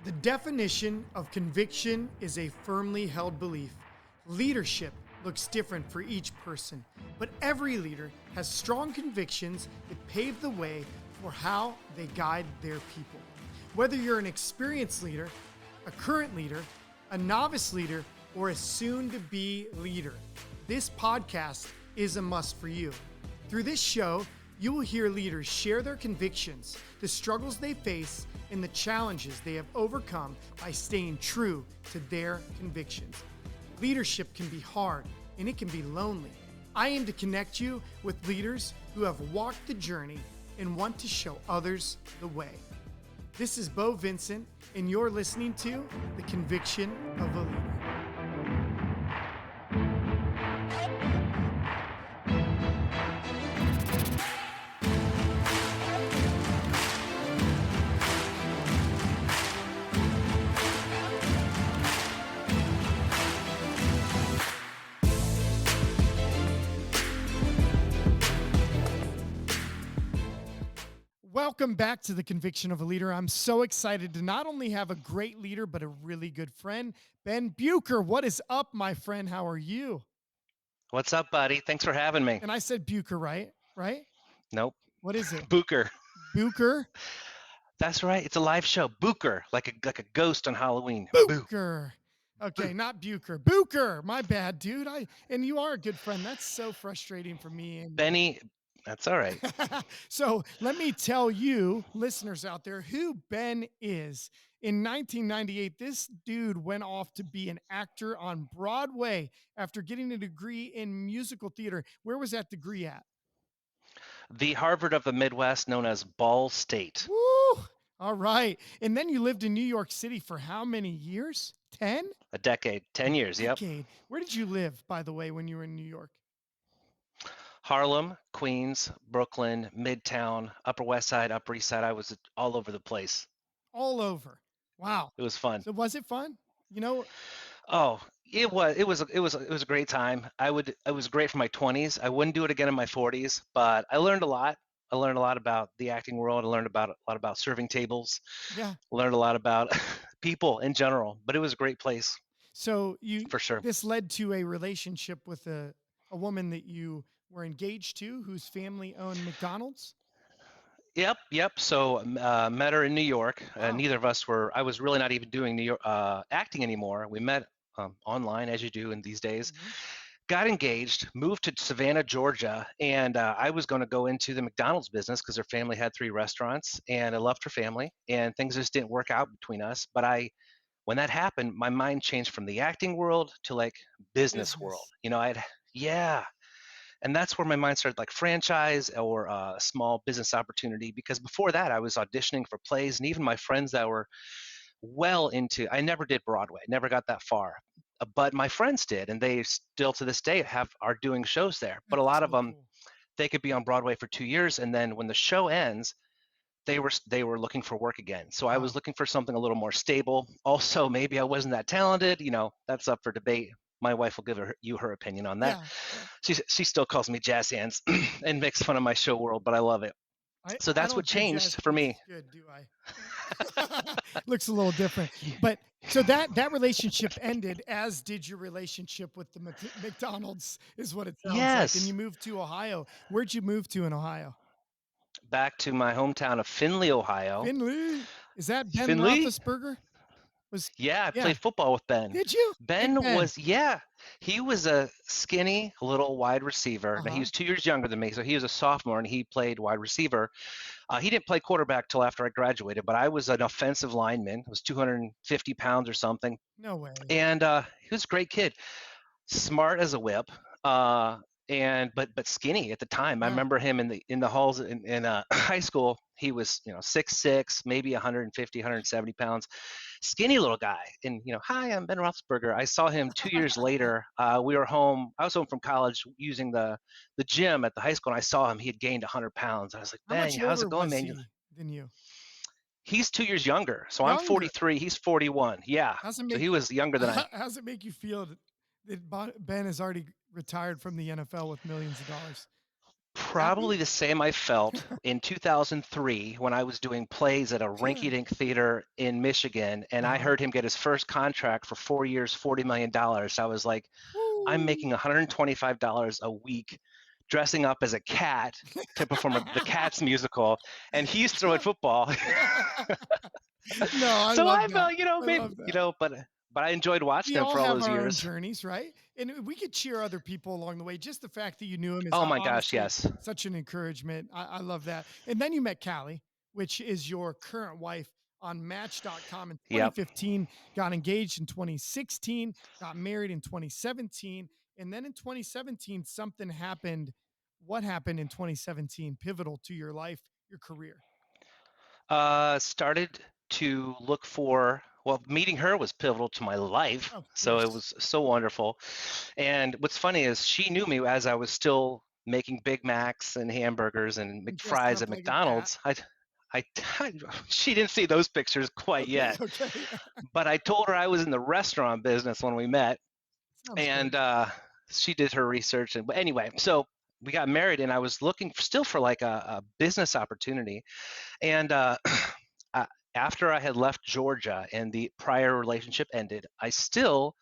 The definition of conviction is a firmly held belief. Leadership looks different for each person, but every leader has strong convictions that pave the way for how they guide their people. Whether you're an experienced leader, a current leader, a novice leader, or a soon-to-be leader, this podcast is a must for you. Through this show, you will hear leaders share their convictions, the struggles they face, and the challenges they have overcome by staying true to their convictions. Leadership can be hard and it can be lonely. I aim to connect you with leaders who have walked the journey and want to show others the way. This is Beau Vincent, and you're listening to The Conviction of a Leader. Welcome back to The Conviction of a Leader. I'm so excited to not only have a great leader, but a really good friend, Ben Bucher. What is up, my friend? How are you? What's up, buddy? Thanks for having me. And I said Bucher, right? Nope. What is it? Bucher. Bucher? That's right. It's a live show. Bucher, like a ghost on Halloween. Bucher. Okay, not Bucher. Bucher. My bad, dude. And you are a good friend. That's so frustrating for me. And Benny. That's all right. So let me tell you, listeners out there, who Ben is. In 1998, this dude went off to be an actor on Broadway after getting a degree in musical theater. Where was that degree at? The Harvard of the Midwest, known as Allstate. Woo! All right. And then you lived in New York City for how many years? 10? A decade. 10 years, yep. Where did you live, by the way, when you were in New York? Harlem, Queens, Brooklyn, Midtown, Upper West Side, Upper East Side. I was all over the place. All over. Wow. It was fun. So was it fun? You know? Oh, it was a great time. It was great for my 20s. I wouldn't do it again in my 40s, but I learned a lot. I learned a lot about the acting world. I learned a lot about serving tables. Yeah. Learned a lot about people in general, but it was a great place. So for sure. This led to a relationship with a woman that you were engaged to, whose family owned McDonald's? Yep. So met her in New York. Wow. Neither of us were. I was really not even doing New York acting anymore. We met online, as you do in these days. Mm-hmm. Got engaged, moved to Savannah, Georgia, and I was going to go into the McDonald's business because her family had 3 restaurants, and I loved her family, and things just didn't work out between us. But when that happened, my mind changed from the acting world to like business world. You know, and that's where my mind started, like franchise or a small business opportunity. Because before that, I was auditioning for plays, and even my friends that were well into, I never did Broadway, never got that far, but my friends did, and they still to this day are doing shows there. But a lot of them, they could be on Broadway for 2 years, and then when the show ends, they were looking for work again. So I was looking for something a little more stable. Also, maybe I wasn't that talented. You know, that's up for debate. My wife will give you her opinion on that. Yeah. She still calls me jazz hands and makes fun of my show world, but I love it. So that's what changed for me. Good, do I? Looks a little different. But so that relationship ended, as did your relationship with the McDonald's, is what it sounds like. And you moved to Ohio. Where'd you move to in Ohio? Back to my hometown of Findlay, Ohio. Findlay? Is that Ben Roethlisberger? I played football with Ben. Did you? Ben was, he was a skinny little wide receiver. Now, he was 2 years younger than me, so he was a sophomore, and he played wide receiver. He didn't play quarterback till after I graduated, but I was an offensive lineman. I was 250 pounds or something. No way. And he was a great kid, smart as a whip. But skinny at the time. Yeah. I remember him in the halls in high school. He was 6'6", maybe 150, 170 pounds, skinny little guy. And hi, I'm Ben Roethlisberger. I saw him 2 years later. We were home. I was home from college using the gym at the high school, and I saw him. He had gained 100 pounds. I was like, Ben, how's it going, man? Than you? He's 2 years younger. So I'm 43. He's 41. Yeah. So he was younger than I. How's it make you feel that Ben has already retired from the NFL with millions of dollars? Probably Happy? the same I felt in 2003 when I was doing plays at a rinky-dink theater in Michigan, and I Uh-huh. heard him get his first contract for 4 years, $40 million. I was like, I'm making Woo. $125 a week dressing up as a cat to perform the Cats musical, and he's throwing football. No, I So love I that. felt, I maybe, love that. but I enjoyed watching We him all for all have those our own years. journeys, right? And we could cheer other people along the way. Just the fact that you knew him is Oh my gosh, honestly yes. such an encouragement. I love that. And then you met Callie, which is your current wife on Match.com in Yep. 2015, got engaged in 2016, got married in 2017. And then in 2017, something happened. What happened in 2017? Pivotal to your life, your career. Started to look for, well, meeting her was pivotal to my life. Of So it course. was so wonderful. And what's funny is she knew me as I was still making Big Macs and hamburgers and And dressing McFries up at like a cat. McDonald's. I, she didn't see those pictures quite Okay. yet, Okay. but I told her I was in the restaurant business when we met, Sounds and good. she did her research. And but anyway, so we got married, and I was looking still for like a business opportunity. And uh, after I had left Georgia and the prior relationship ended, I still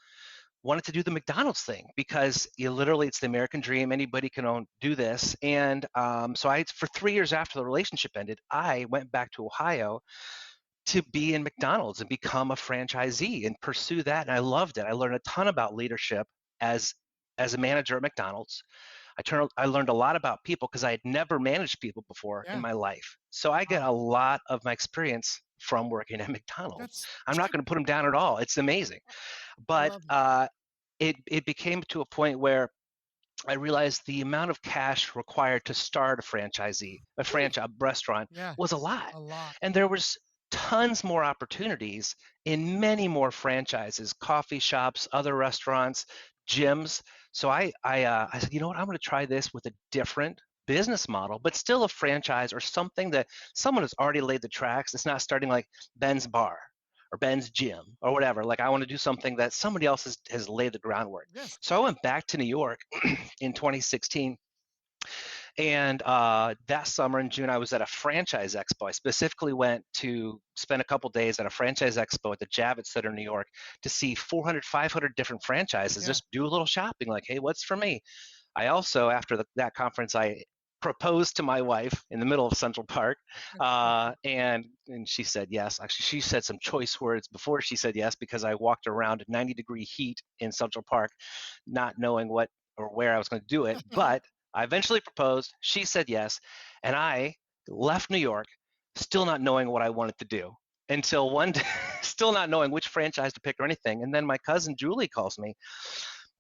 wanted to do the McDonald's thing because literally it's the American dream. Anybody can do this. And so for 3 years after the relationship ended, I went back to Ohio to be in McDonald's and become a franchisee and pursue that. And I loved it. I learned a ton about leadership as as a manager at McDonald's. I learned a lot about people because I had never managed people before in Yeah. my life. So I get Wow. a lot of my experience from working at McDonald's. That's I'm not going to put them down at all. It's amazing. I But love it. it became to a point where I realized the amount of cash required to start a Woo. franchise restaurant Yeah, was a lot. a lot. And there was tons more opportunities in many more franchises, coffee shops, other restaurants, gyms. So I said, you know what, I'm going to try this with a different business model, but still a franchise or something that someone has already laid the tracks. It's not starting like Ben's Bar or Ben's Gym or whatever. Like I want to do something that somebody else has laid the groundwork. Yes, So I yeah, went back to New York in 2016. And that summer in June, I was at a franchise expo. I specifically went to spend a couple days at a franchise expo at the Javits Center in New York to see 400, 500 different franchises, yeah. just do a little shopping, like, hey, what's for me? I also, after that conference, I proposed to my wife in the middle of Central Park, That's so cool. and she said yes. Actually, she said some choice words before she said yes because I walked around 90-degree heat in Central Park, not knowing what or where I was going to do it. But I eventually proposed. She said yes, and I left New York, still not knowing what I wanted to do until one day, still not knowing which franchise to pick or anything. And then my cousin Julie calls me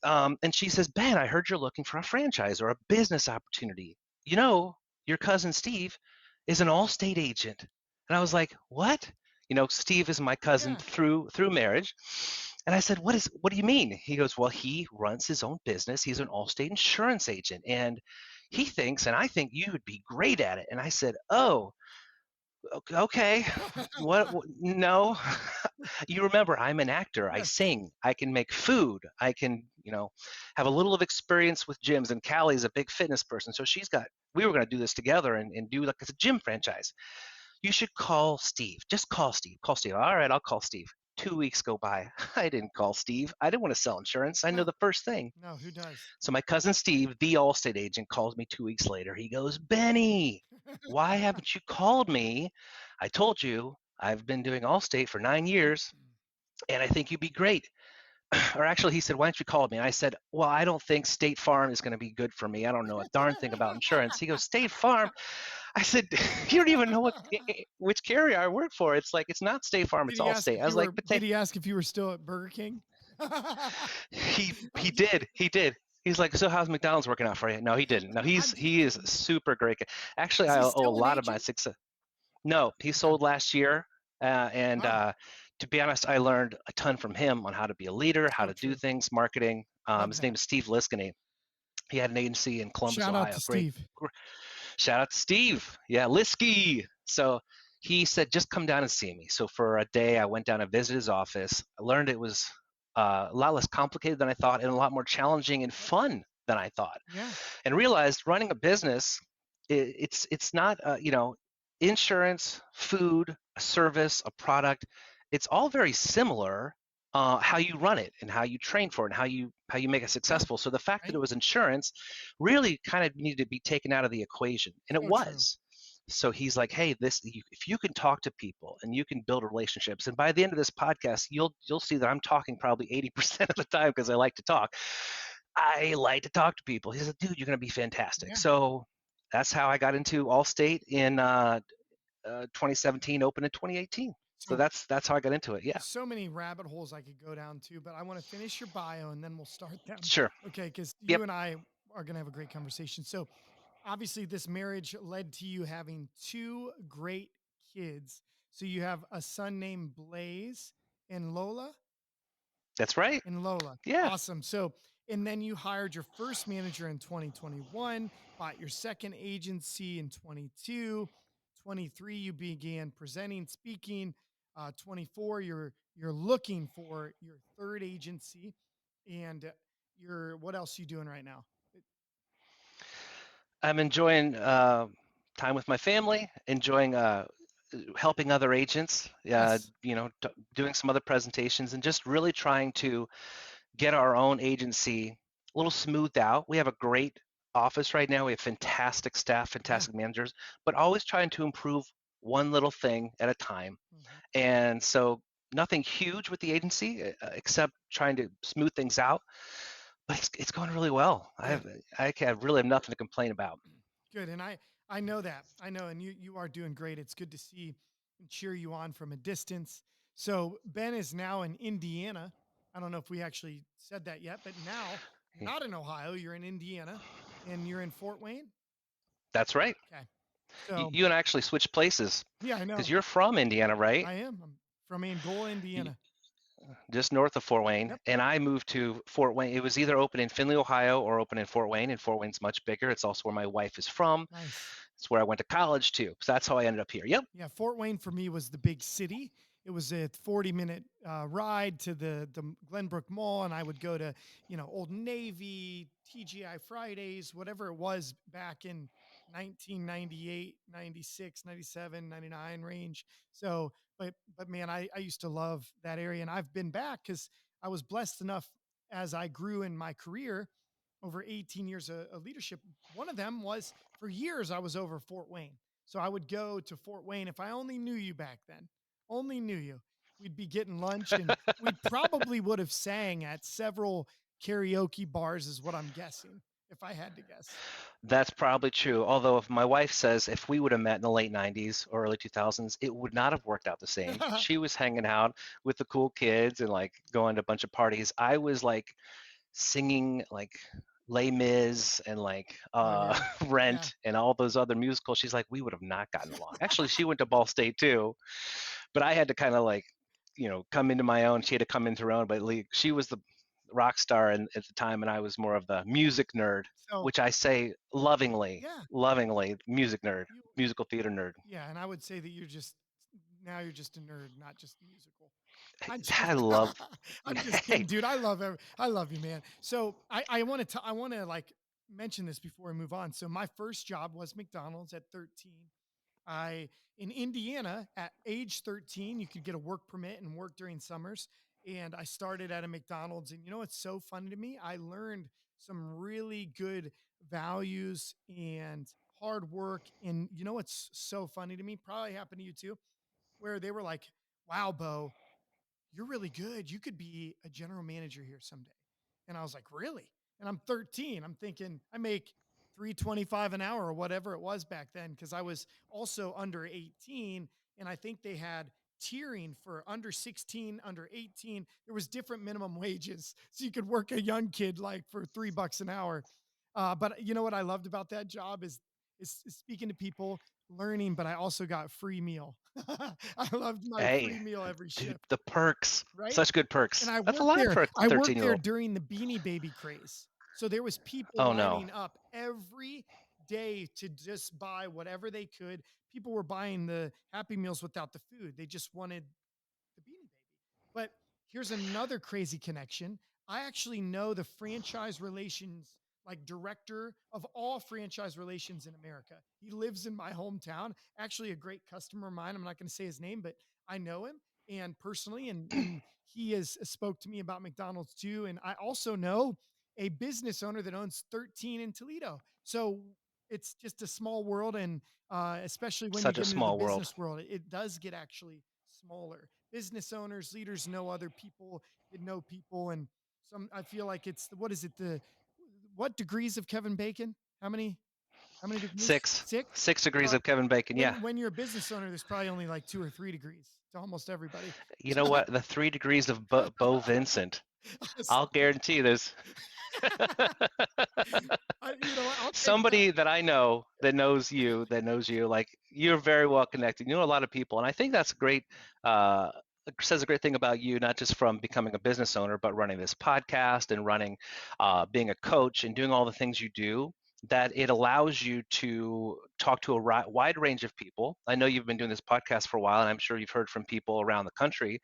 and she says, Ben, I heard you're looking for a franchise or a business opportunity. You know, your cousin Steve is an Allstate agent. And I was like, what? Steve is my cousin Yeah. through marriage. And I said, what do you mean? He goes, well, he runs his own business. He's an Allstate insurance agent. And he thinks, and I think you would be great at it. And I said, oh, okay. No. You remember, I'm an actor. I Yes. sing. I can make food. I can, have a little of experience with gyms. And Callie's a big fitness person, so we were going to do this together and do like it's a gym franchise. You should call Steve. Just call Steve. Call Steve. All right, I'll call Steve. 2 weeks go by. I didn't call Steve. I didn't want to sell insurance. I know No, the first thing. no, who does? So my cousin Steve, the Allstate agent, calls me 2 weeks later. He goes, Benny, why haven't you called me? I told you I've been doing Allstate for 9 years, and I think you'd be great. Or actually, he said, why don't you call me? And I said, well, I don't think State Farm is going to be good for me. I don't know a darn thing about insurance. He goes, State Farm? I said, you don't even know which carrier I work for. It's like, it's not State Farm, Did it's he ask Allstate. if I was you like, were but did he ask if you were still at Burger King? he did. He did. He's like, so how's McDonald's working out for you? No, he didn't. No, I'm just he is kidding. super great. Actually, Is I he owe a still an lot of my agent? success. No, he Okay. sold last year, and Wow. to be honest, I learned a ton from him on how to be a leader, how So to do true. things, marketing. Love His name that. is Steve Liskany. He had an agency in Columbus, Shout out Ohio. to Great. Steve. Shout out to Steve. Yeah, Liskey. So he said, just come down and see me. So for a day, I went down and visited his office. I learned it was a lot less complicated than I thought and a lot more challenging and fun than I thought. Yeah. And realized running a business It's not insurance, food, a service, a product. It's all very similar. How you run it and how you train for it and how you make it Yeah, successful. So the fact that it right? was insurance really kind of needed to be taken out of the equation, and it So true. was. So he's like, hey, if you can talk to people and you can build relationships, and by the end of this podcast, you'll see that I'm talking probably 80% of the time because I like to talk. I like to talk to people. He said, dude, you're going to be fantastic. Yeah. So that's how I got into Allstate in 2017, open in 2018. So So that's how I got into it. Yeah, there's so many rabbit holes I could go down to, but I want to finish your bio and then we'll start them. sure. Okay, because Yep, you and I are going to have a great conversation. So obviously, this marriage led to you having two great kids. So you have a son named Blaze and Lola. that's right. And Lola. Yeah, Awesome. So, and then you hired your first manager in 2021, bought your second agency in 22, 23 you began presenting, speaking, 24 you're looking for your third agency and you're what else are you doing right now? I'm enjoying time with my family, enjoying helping other agents, Yes. doing some other presentations, and just really trying to get our own agency a little smoothed out. We have a great office right now. We have fantastic staff, Yeah. fantastic managers, but always trying to improve one little thing at a time. Mhm. And so nothing huge with the agency except trying to smooth things out. But it's going really well. Good. I really have nothing to complain about. Good, and I know that. I know, and you are doing great. It's good to see and cheer you on from a distance. So Ben is now in Indiana. I don't know if we actually said that yet, but now Yeah, not in Ohio. You're in Indiana, and you're in Fort Wayne. that's right. Okay, so You and I actually switched places yeah, I because know. you're from Indiana, right? I am. I'm from Angola, Y- Indiana. Just north of Fort Wayne, Yep. and I moved to Fort Wayne. It was either open in Findlay, Ohio, or open in Fort Wayne, and Fort Wayne's much bigger. It's also where my wife is from. Nice. It's where I went to college too. So that's how I ended up here. Yep. Yeah, Fort Wayne for me was the big city. It was a 40-minute ride to the Glenbrook Mall, and I would go to Old Navy, TGI Fridays, whatever it was back in 1998, 96, 97, 99 range. So, but man, I used to love that area, and I've been back because I was blessed enough as I grew in my career over 18 years of leadership. One of them was for years I was over Fort Wayne. So I would go to Fort Wayne. If I only knew you back then, only knew you, we'd be getting lunch and we probably would have sang at several karaoke bars, is what I'm guessing, if I had to guess. That's probably true. Although, if my wife says if we would have met in the late 90s or early 2000s, it would not have worked out the same. She was hanging out with the cool kids and like going to a bunch of parties. I was like singing like Les Mis and like Oh, yeah. Yeah. Rent and all those other musicals. She's like, we would have not gotten along. Actually, she went to Ball State too, but I had to kind of like, come into my own. She had to come into her own. But like, she was the rock star at the time, and I was more of the music nerd, So, which I say lovingly, yeah, lovingly, music nerd, you, musical theater nerd. yeah. And I would say that you're just a nerd, not just musical. I'm I just love. I'm just kidding, Hey, dude. I love you, man. So I want to like mention this before we move on. So my first job was McDonald's at 13. I in Indiana at age 13, you could get a work permit and work during summers. And I started at a McDonald's. And you know what's so funny to me? I learned some really good values and hard work. And you know what's so funny to me? Probably happened to you too, where they were like, wow, Bo, you're really good. You could be a general manager here someday. And I was like, really? And I'm 13. I'm thinking I make 325 an hour or whatever it was back then. Cause I was also under 18. And I think they had tiering for under 16, under 18. There was different minimum wages. So you could work a young kid like for $3 an hour. But you know what I loved about that job is speaking to people, learning, but I also got free meal. I loved my hey, free meal every dude, shift, the perks, right? such good And perks. I That's a worked lot there. for a I 13 worked year there old. during the Beanie Baby craze. So there was people Oh no. lining up every day to just buy whatever they could. People were buying the Happy Meals without the food. They just wanted the Beanie Baby. But here's another crazy connection. I actually know the franchise relations like director of all franchise relations in America. He lives in my hometown, actually a great customer of mine. I'm not going to say his name, but I know him and personally, and he has spoke to me about McDonald's too. And I also know a business owner that owns 13 in Toledo. So it's just a small world, and especially when you Such a get into the small world. business world, it does get actually smaller. Business owners, leaders know other people, that know people, and some. I feel like it's what is it? The what degrees of Kevin Bacon? How many? How many degrees? Six. Six. 6 degrees Well, of Kevin Bacon. Yeah. when you're a business owner, there's probably only like 2 or 3 degrees to almost everybody. You know what? The 3 degrees of Beau Vincent. I'll guarantee you there's I'll take that. somebody that I know that knows you, like you're very well connected. You know a lot of people, and I think that's great. Uh, says a great thing about you, not just from becoming a business owner, but running this podcast and running, being a coach and doing all the things you do. That it allows you to talk to a wide range of people. I know you've been doing this podcast for a while, and I'm sure you've heard from people around the country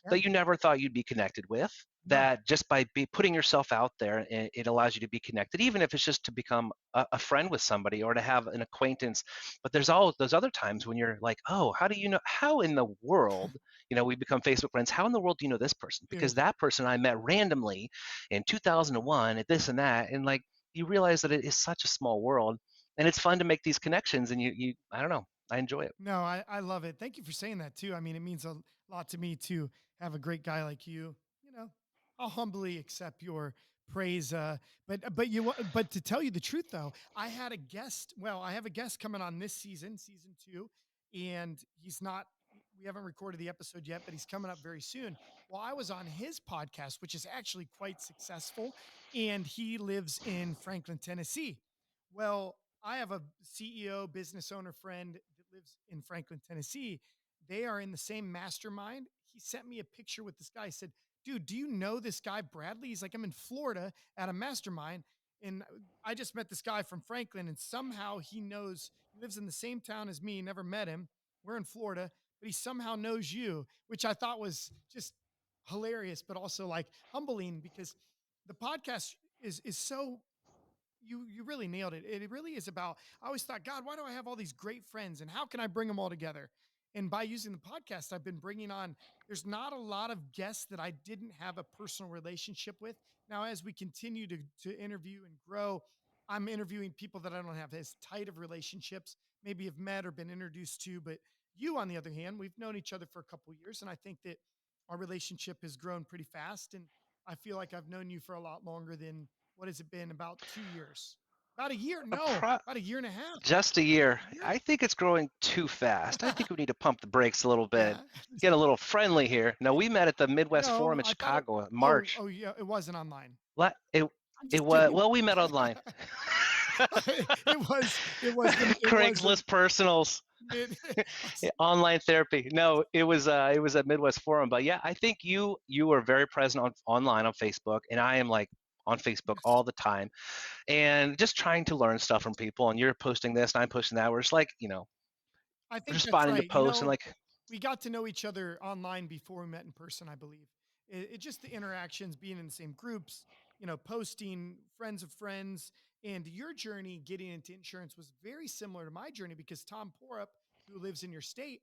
Yeah. that you never thought you'd be connected with. No. That just by putting yourself out there, it allows you to be connected, even if it's just to become a friend with somebody or to have an acquaintance. But there's all those other times when you're like, oh, how do you know? How in the world, we become Facebook friends? How in the world do you know this person? Because Dude. that person I met randomly in 2001 at this and that, and like you realize that it is such a small world, and it's fun to make these connections. And you I don't know, I enjoy it. No, I love it. Thank you for saying that too. I mean, it means a lot to me to have a great guy like you. I'll humbly accept your praise. But to tell you the truth though, I had a guest. Well, I have a guest coming on this season 2, and he's not. We haven't recorded the episode yet, but he's coming up very soon. Well, I was on his podcast, which is actually quite successful, and he lives in Franklin, Tennessee. Well, I have a CEO, business owner friend that lives in Franklin, Tennessee. They are in the same mastermind. He sent me a picture with this guy. He said, dude, do you know this guy, Bradley? He's like, I'm in Florida at a mastermind. And I just met this guy from Franklin, and somehow he knows, he lives in the same town as me, never met him. We're in Florida, but he somehow knows you, which I thought was just hilarious, but also like humbling because the podcast is so you really nailed it. It really is about, I always thought, God, why do I have all these great friends and how can I bring them all together? And by using the podcast, I've been bringing on, there's not a lot of guests that I didn't have a personal relationship with. Now, as we continue to interview and grow, I'm interviewing people that I don't have as tight of relationships, maybe have met or been introduced to. But you, on the other hand, we've known each other for a couple of years. And I think that our relationship has grown pretty fast. And I feel like I've known you for a lot longer than, what has it been? About 2 years? About a year? A No, pro- about a year and a half. Just a year. A year? I think it's growing too fast. I think we need to pump the brakes a little bit. Yeah. Get a little friendly here. No, we met at the Midwest No, Forum in I thought it. Chicago in Oh, March. oh yeah, it wasn't online. La- It I'm it just was kidding. well, we met online. It was the Craigslist personals, mid. online therapy. No, it was a Midwest Forum. But yeah, I think you were very present online on Facebook, and I am like on Facebook Yes. all the time, and just trying to learn stuff from people. And you're posting this, and I'm posting that. We're just like I think that's responding to right. posts and like We got to know each other online before we met in person, I believe. It just the interactions, being in the same groups, posting, friends of friends, and your journey getting into insurance was very similar to my journey because Tom Porup, who lives in your state,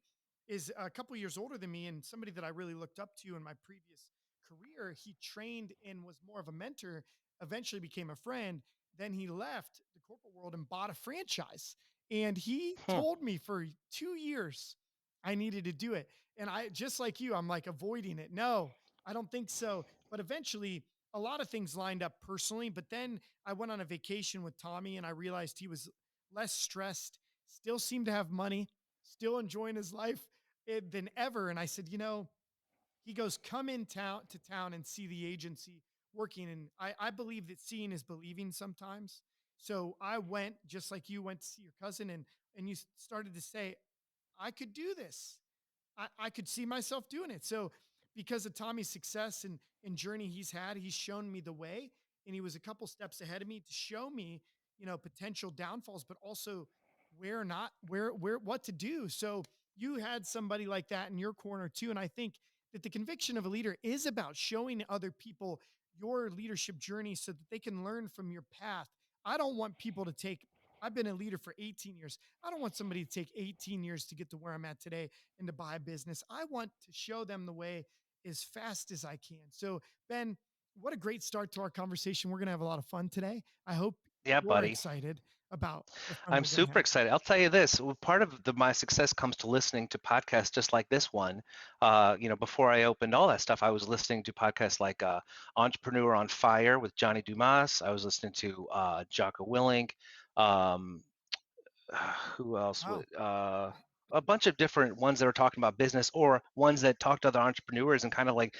is a couple years older than me and somebody that I really looked up to in my previous career. He trained and was more of a mentor, eventually became a friend. Then he left the corporate world and bought a franchise. And he hmm, told me for 2 years I needed to do it. And I, just like you, I'm like avoiding it. No, I don't think so. But eventually, a lot of things lined up personally. But then I went on a vacation with Tommy and I realized he was less stressed, still seemed to have money, still enjoying his life than ever. And I said, he goes, come in town to town and see the agency working. And I believe that seeing is believing sometimes. So I went just like you went to see your cousin, and you started to say, I could do this. I could see myself doing it. So because of Tommy's success and journey he's had, he's shown me the way. And he was a couple steps ahead of me to show me, potential downfalls, but also where what to do. So you had somebody like that in your corner too. And I think that the conviction of a leader is about showing other people your leadership journey so that they can learn from your path. I don't want people to take, I've been a leader for 18 years. I don't want somebody to take 18 years to get to where I'm at today and to buy a business. I want to show them the way as fast as I can. So, Ben, what a great start to our conversation. We're going to have a lot of fun today. I hope Yeah, you're buddy. excited about the fun I'm we're going to super have. excited. I'll tell you this. Part of my success comes to listening to podcasts just like this one. Before I opened all that stuff, I was listening to podcasts like Entrepreneur on Fire with Johnny Dumas. I was listening to Jocko Willink. Um, who else Wow. would a bunch of different ones that were talking about business, or ones that talked to other entrepreneurs, and kind of like,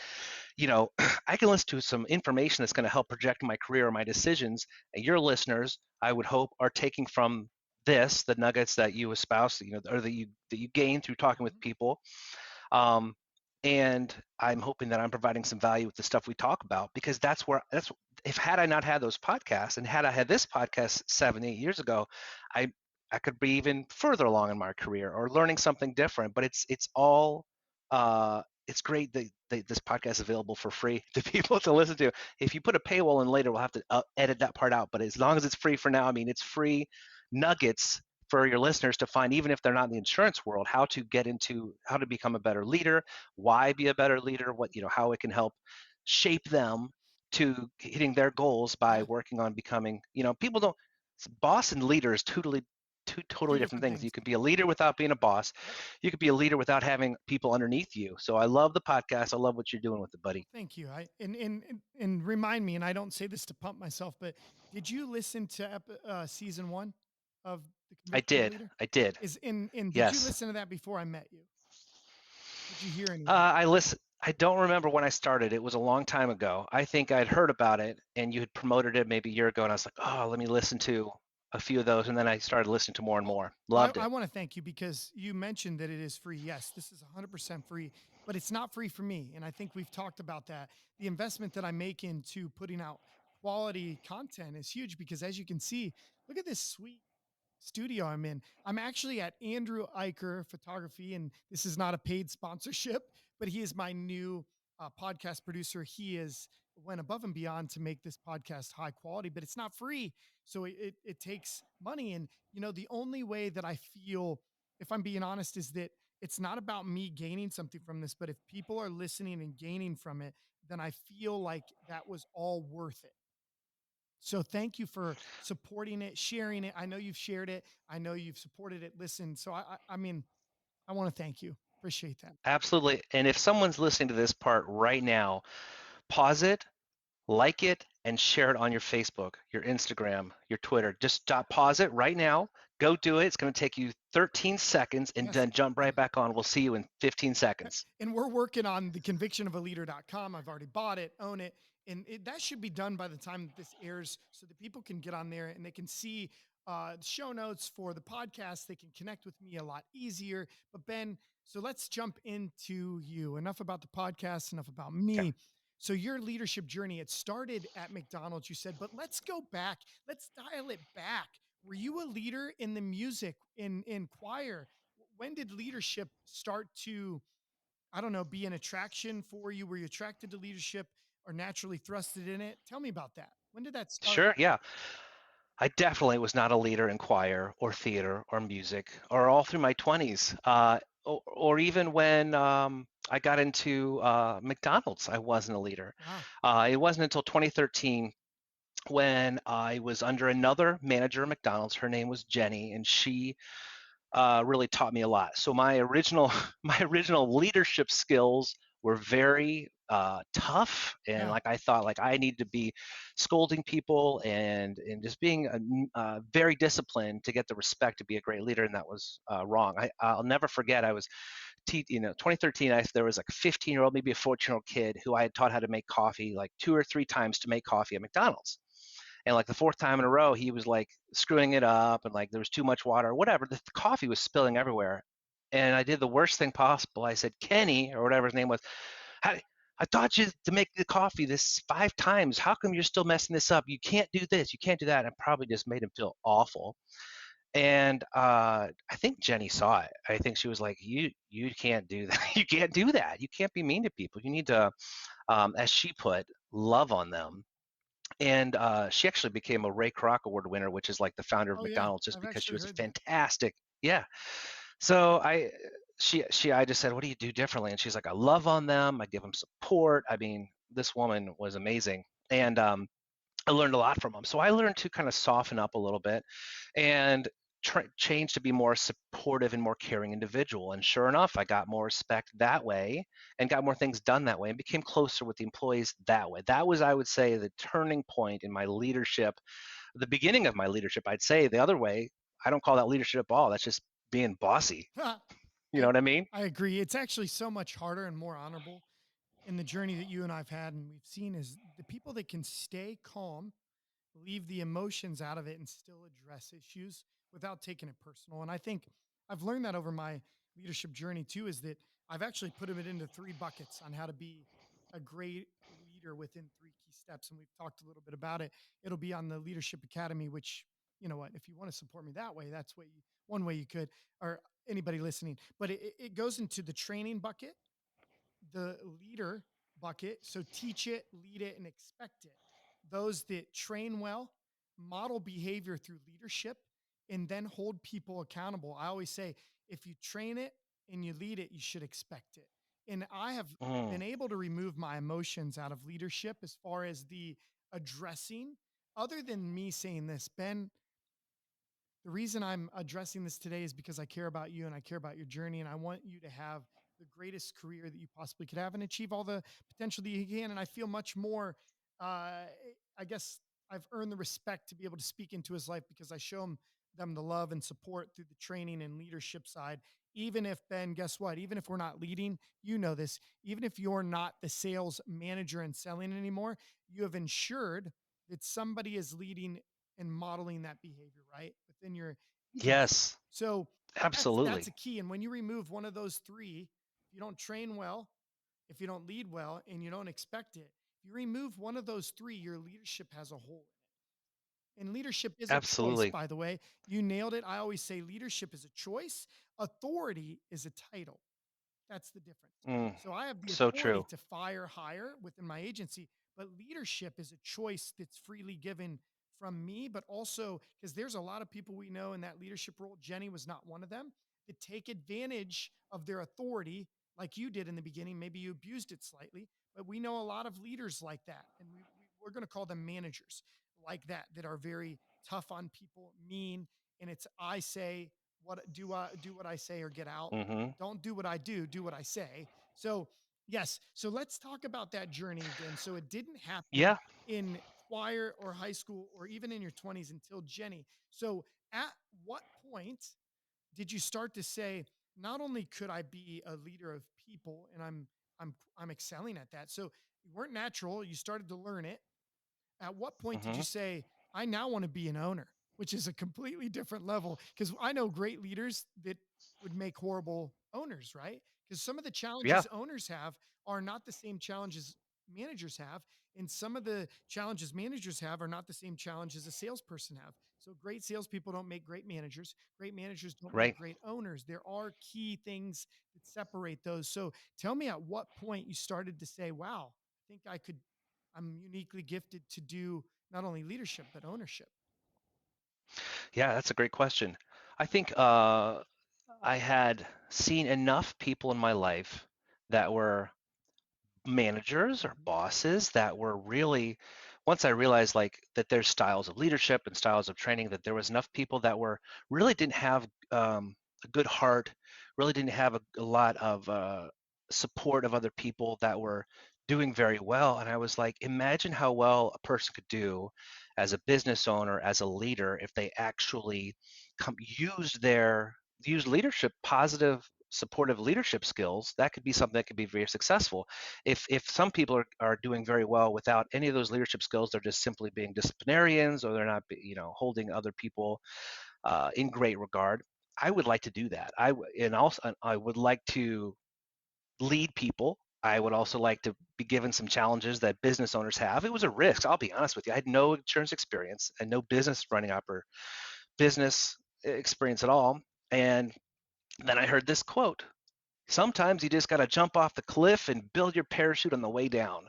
I can listen to some information that's going to help project my career or my decisions. And your listeners, I would hope, are taking from this the nuggets that you espouse, or that you gain through talking with Mhm. people. um, and I'm hoping that I'm providing some value with the stuff we talk about, because that's if had I not had those podcasts, and had I had this podcast 7-8 years ago, I I could be even further along in my career or learning something different. But it's all it's great that this podcast is available for free to people to listen to. If you put a paywall in later, we'll have to edit that part out. But as long as it's free for now, I mean, it's free nuggets for your listeners to find, even if they're not in the insurance world, how to become a better leader, why be a better leader, how it can help shape them to hitting their goals by Yeah. working on becoming, people don't, boss and leader is two Two totally different different things. You things. could be a leader without being a boss. Yep. You could be a leader without having people underneath you. So I love the podcast. I love what you're doing with it, Well, buddy. thank you. And remind me, and I don't say this to pump myself, but did you listen to season one of the I Conviction of a did. Leader? I did. Is in Did you Yes. listen to that before I met you? Did you hear any of it? I listen. I don't remember when I started. It was a long time ago. I think I'd heard about it, and you had promoted it maybe a year ago, and I was like, oh, let me listen to a few of those, and then I started listening to more and Well, more. I, Loved I it. want to thank you because you mentioned that it is free. Yes, this is 100% free, but it's not free for me. And I think we've talked about that. The investment that I make into putting out quality content is huge because, as you can see, look at this sweet studio I'm in. I'm actually at Andrew Eicher Photography, and this is not a paid sponsorship, but he is my new podcast producer. He is went above and beyond to make this podcast high quality, but it's not free, so it takes money. And the only way that I feel, if I'm being honest, is that it's not about me gaining something from this, but if people are listening and gaining from it, then I feel like that was all worth it. So thank you for supporting it, sharing it. I know you've shared it. I know you've supported it. Listen, so I mean, I want to thank you. Appreciate that. Absolutely. And if someone's listening to this part right now, pause it, like it, and share it on your Facebook, your Instagram, your Twitter. Just stop, pause it right now. Go do it. It's going to take you 13 seconds, and Yes. then jump right back on. We'll see you in 15 seconds. And we're working on the convictionofaleader.com. I've already bought it, own it, and that should be done by the time that this airs so that people can get on there and they can see show notes for the podcast. They can connect with me a lot easier. But Ben, so let's jump into you. Enough about the podcast, enough about Okay. me. So your leadership journey, it started at McDonald's, you said, but let's go back. Let's dial it back. Were you a leader in the music, in choir? When did leadership start to, I don't know, be an attraction for you? Were you attracted to leadership or naturally thrusted in it? Tell me about that. When did that start? Sure. Yeah. I definitely was not a leader in choir or theater or music, or all through my 20s, or even when I got into McDonald's. I wasn't a leader. Wow. It wasn't until 2013 when I was under another manager at McDonald's. Her name was Jenny, and she really taught me a lot. So my original my original leadership skills were very tough, and Yeah. like I thought like I needed to be scolding people and just being very disciplined to get the respect to be a great leader, and that was wrong. I'll never forget. I was 2013. There was like a 15-year-old, maybe a 14-year-old kid who I had taught how to make coffee like 2 or 3 times to make coffee at McDonald's. And like the fourth time in a row, he was like screwing it up, and like there was too much water or whatever. The coffee was spilling everywhere. And I did the worst thing possible. I said, Kenny, or whatever his name was, I taught you to make the coffee this 5 times. How come you're still messing this up? You can't do this. You can't do that. And I probably just made him feel awful. And I think Jenny saw it. I think she was like, you can't do that. You can't do that. You can't be mean to people. You need to, as she put, love on them. And she actually became a Ray Kroc Award winner, which is like the founder of Oh yeah, McDonald's, just I've because she actually was a heard that. fantastic. Yeah. So I just said, what do you do differently? And she's like, I love on them. I give them support. I mean, this woman was amazing. And I learned a lot from them. So I learned to kind of soften up a little bit and change to be more supportive and more caring individual. And sure enough, I got more respect that way and got more things done that way and became closer with the employees that way. That was, I would say, the turning point in my leadership, the beginning of my leadership. I'd say the other way, I don't call that leadership at all. That's just being bossy. You know I what I mean? I agree. It's actually so much harder and more honorable in the journey that you and I've had and we've seen is the people that can stay calm, leave the emotions out of it, and still address issues without taking it personal. And I think I've learned that over my leadership journey too, is that I've actually put it into three buckets on how to be a great leader within three key steps. And we've talked a little bit about it. It'll be on the Leadership Academy, which, you know what, if you want to support me that way, that's way you, one way you could, or anybody listening. But it goes into the training bucket, the leader bucket. So teach it, lead it, and expect it. Those that train well, model behavior through leadership, and then hold people accountable. I always say, if you train it and you lead it, you should expect it. And I have Mm. been able to remove my emotions out of leadership as far as the addressing, other than me saying this, Ben, the reason I'm addressing this today is because I care about you and I care about your journey and I want you to have the greatest career that you possibly could have and achieve all the potential that you can. And I feel much more, uh, I guess I've earned the respect to be able to speak into his life because I show them the love and support through the training and leadership side. Even if, Ben, guess what? Even if we're not leading, you know this, even if you're not the sales manager and selling anymore, you have ensured that somebody is leading and modeling that behavior, right? Within your agency. Yes, So that's a absolutely. key. And when you remove one of those three, if you don't train well, if you don't lead well, and you don't expect it, if you remove one of those three, your leadership has a hole in it. And leadership is a choice, Absolutely. by the way. You nailed it. I always say leadership is a choice. Authority is a title. That's the difference. Mm. So I have the So authority true. to fire hire within my agency, but leadership is a choice that's freely given from me, but also because there's a lot of people we know in that leadership role. Jenny was not one of them that take advantage of their authority like you did in the beginning. Maybe you abused it slightly, but we know a lot of leaders like that. And we're going to call them managers like that, that are very tough on people, mean. And it's, I say, I do what I say or get out. Hmm. Don't do what I do what I say. So, yes. So let's talk about that journey again. So it didn't happen Yeah. in choir or high school or even in your 20s until Jenny. So at what point did you start to say, not only could I be a leader of people and I'm excelling at that. So you weren't natural, you started to learn it. At what point did you Hmm. say, I now want to be an owner, which is a completely different level? Because I know great leaders that would make horrible owners, right? Because some of the Yeah. challenges owners have are not the same challenges managers have. And some of the challenges managers have are not the same challenges a salesperson have. So great salespeople don't make great managers. Great managers don't make Right. great owners. There are key things that separate those. So tell me at what point you started to say, wow, I think I'm uniquely gifted to do not only leadership but ownership. Yeah, that's a great question. I think I had seen enough people in my life that were managers or Mhm. bosses that were really, once I realized like that there's styles of leadership and styles of training, that there was enough people that were really didn't have a good heart, really didn't have a lot of support of other people that were doing very well. And I was like, imagine how well a person could do as a business owner, as a leader, if they actually use leadership, positive supportive leadership skills. That could be something that could be very successful. If some people are doing very well without any of those leadership skills, they're just simply being disciplinarians, or they're not holding other people in great regard. I would like to do that. And also I would like to lead people. I would also like to be given some challenges that business owners have. It was a risk, I'll be honest with you. I had no insurance experience and no business running up or business experience at all. And then I heard this quote: sometimes you just got to jump off the cliff and build your parachute on the way down.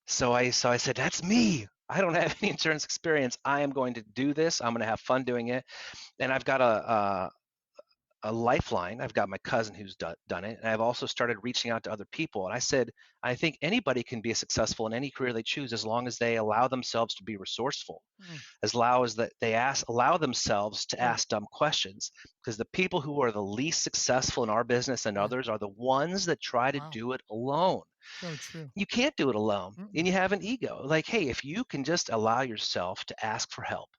So I said, that's me. I don't have any insurance experience. I am going to do this. I'm going to have fun doing it. And I've got a lifeline. I've got my cousin who's done it. And I've also started reaching out to other people. And I said, I think anybody can be successful in any career they choose as long as they allow themselves to be resourceful, Mm, as low as that they allow themselves to right. ask dumb questions. Because the people who are the least successful in our business and Yeah. others are the ones that try to Wow. do it alone. So true. You can't do it alone. And Mm-mm. you have an ego. Like, hey, if you can just allow yourself to ask for help,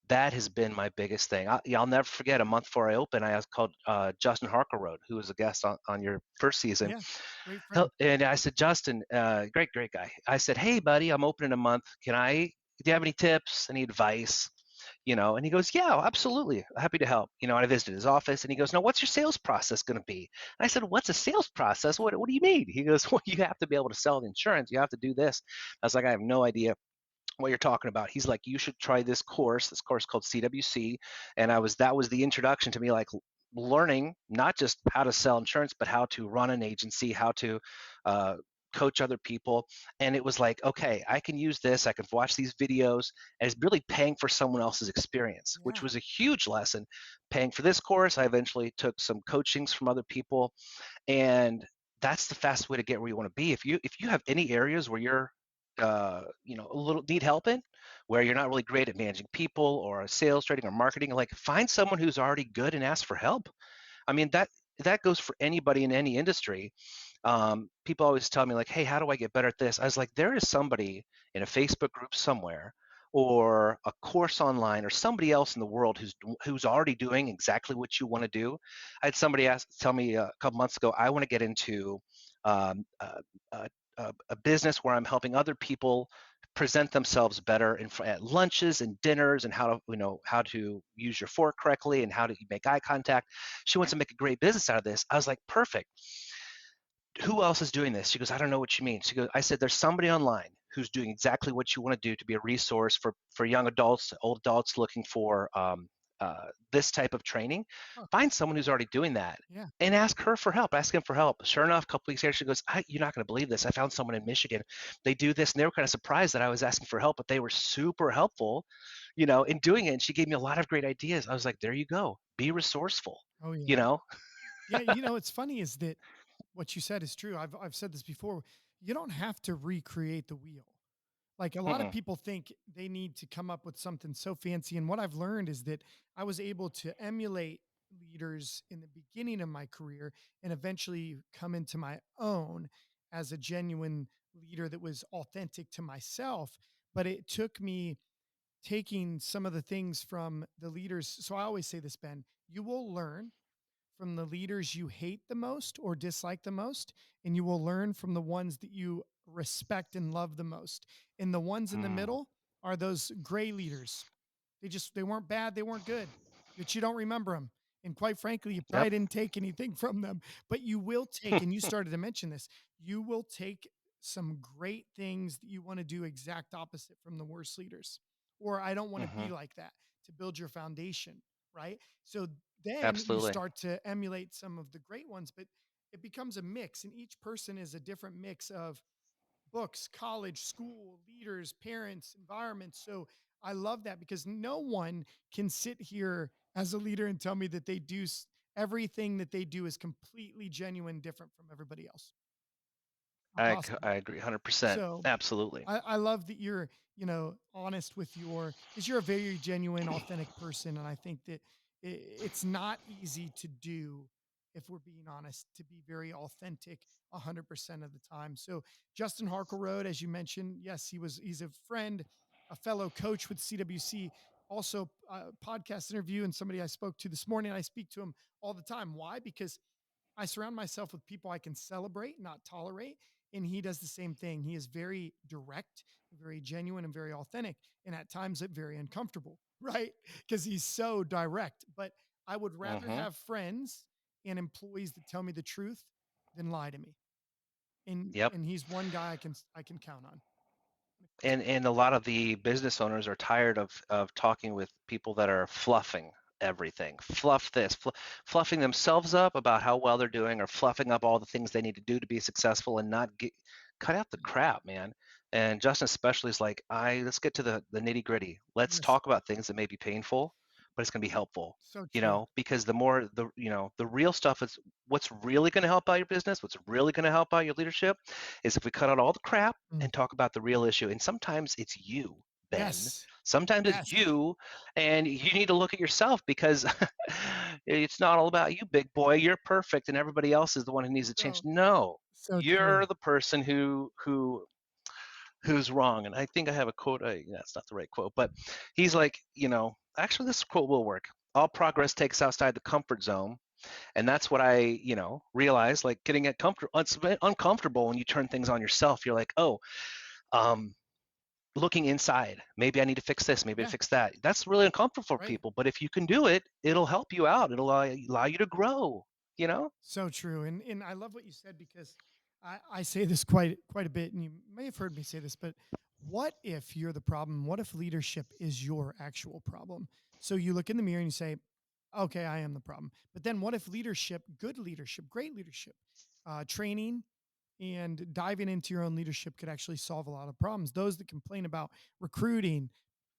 that has been my biggest thing. I'll never forget a month before I opened, I was called Justin Harkerroad, who was a guest on your first season. Yeah. Great friend. And I said, Justin, great guy. I said, hey, buddy, I'm opening a month. Do you have any tips, any advice? And he goes, yeah, absolutely. Happy to help. And I visited his office and he goes, no, what's your sales process going to be? And I said, what's a sales process? What do you mean? He goes, well, you have to be able to sell the insurance. You have to do this. I was like, I have no idea what you're talking about. He's like, you should try this course called CWC. And that was the introduction to me, like learning not just how to sell insurance, but how to run an agency, how to uh, coach other people. And it was like, okay, I can use this. I can watch these videos, and it's really paying for someone else's experience, which Yeah. was a huge lesson. Paying for this course, I eventually took some coachings from other people, and that's the fast way to get where you want to be. If you have any areas where you're a little need help in, where you're not really great at managing people or sales, trading, or marketing, like find someone who's already good and ask for help. I mean, that goes for anybody in any industry. People always tell me like, hey, how do I get better at this? I was like, there is somebody in a Facebook group somewhere or a course online or somebody else in the world who's already doing exactly what you want to do. I had somebody tell me a couple months ago, I want to get into um, uh, uh, a business where I'm helping other people present themselves better at lunches and dinners, and how to use your fork correctly and how to make eye contact. She wants to make a great business out of this. I was like, perfect. Who else is doing this? She goes, I don't know what you mean. She goes, I said, there's somebody online who's doing exactly what you want to do to be a resource for young adults, old adults looking for this type of training. Huh. Find someone who's already doing that Yeah. and ask her for help. Ask him for help. Sure enough, a couple weeks later, she goes, you're not going to believe this. I found someone in Michigan. They do this, and they were kind of surprised that I was asking for help, but they were super helpful, in doing it. And she gave me a lot of great ideas. I was like, there you go. Be resourceful, Oh you yeah. know? Yeah. It's funny is that what you said is true. I've said this before. You don't have to recreate the wheel. Like a lot of Mm-mm. people think they need to come up with something so fancy. And what I've learned is that I was able to emulate leaders in the beginning of my career and eventually come into my own as a genuine leader that was authentic to myself. But it took me taking some of the things from the leaders. So I always say this, Ben, you will learn from the leaders you hate the most or dislike the most, and you will learn from the ones that you respect and love the most. And the ones in the Mm. middle are those gray leaders. They weren't bad, they weren't good, but you don't remember them. And quite frankly, you Yep. probably didn't take anything from them, but you will take, and you started to mention this, you will take some great things that you want to do exact opposite from the worst leaders. Or I don't want to Hmm. be like that to build your foundation, right? So then you Absolutely. start to emulate some of the great ones, but it becomes a mix, and each person is a different mix of books, college, school, leaders, parents, environments. So I love that because no one can sit here as a leader and tell me that everything that they do is completely genuine, different from everybody else. I Impossible. agree 100%. So Absolutely. I love that you're, honest with because you're a very genuine, authentic person. And I think that it's not easy to do, if we're being honest, to be very authentic 100% of the time. So Justin Harker Road, as you mentioned, yes, he's a friend, a fellow coach with CWC, also a podcast interview and somebody I spoke to this morning. I speak to him all the time. Why? Because I surround myself with people I can celebrate, not tolerate. And he does the same thing. He is very direct, very genuine, and very authentic. And at times, very uncomfortable, right? Because he's so direct. But I would rather Hmm. have friends and employees that tell me the truth than lie to me. And Yep. and he's one guy I can count on. And a lot of the business owners are tired of talking with people that are fluffing everything. Fluff this, fluffing themselves up about how well they're doing, or fluffing up all the things they need to do to be successful, and not cut out the crap, man. And Justin especially is like, I let's get to the nitty gritty. Let's Yes. talk about things that may be painful, but it's gonna be helpful. So true. Because the more the real stuff is what's really going to help out your business, what's really going to help out your leadership is if we cut out all the crap Mm. and talk about the real issue. And sometimes it's you, Ben. Yes. Sometimes it's Yes. you, and you need to look at yourself because it's not all about you, big boy. You're perfect, and everybody else is the one who needs to change. So No, so true. you're the person who's wrong. And I think I have a quote. That's not the right quote, but he's like, actually, this quote will work. All progress takes outside the comfort zone. And that's what I, realized, like getting uncomfortable when you turn things on yourself. You're like, oh, um, looking inside. Maybe I need to fix this. Maybe to Yeah. fix that. That's really uncomfortable for Right. people. But if you can do it, it'll help you out. It'll allow you to grow, you know? So true. And I love what you said because I say this quite a bit, and you may have heard me say this, but what if you're the problem? What if leadership is your actual problem? So you look in the mirror and you say, okay, I am the problem. But then what if leadership, good leadership, great leadership, training and diving into your own leadership could actually solve a lot of problems? Those that complain about recruiting,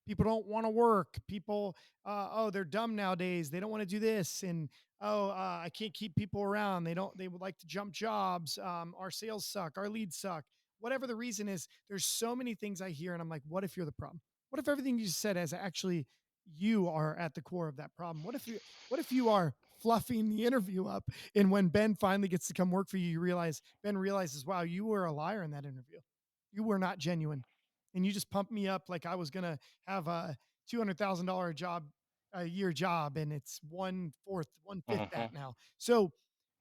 people don't want to work, people, oh, they're dumb nowadays, they don't want to do this, and oh, I can't keep people around, they would like to jump jobs, our sales suck, our leads suck, whatever the reason is. There's so many things I hear and I'm like, what if you're the problem? What if everything you just said is actually you are at the core of that problem? What if you are fluffing the interview up, and when Ben finally gets to come work for you, Ben realizes, wow, you were a liar in that interview, you were not genuine, and you just pumped me up like I was gonna have a $200,000 job, a year job, and it's one fifth Hmm. that now. So,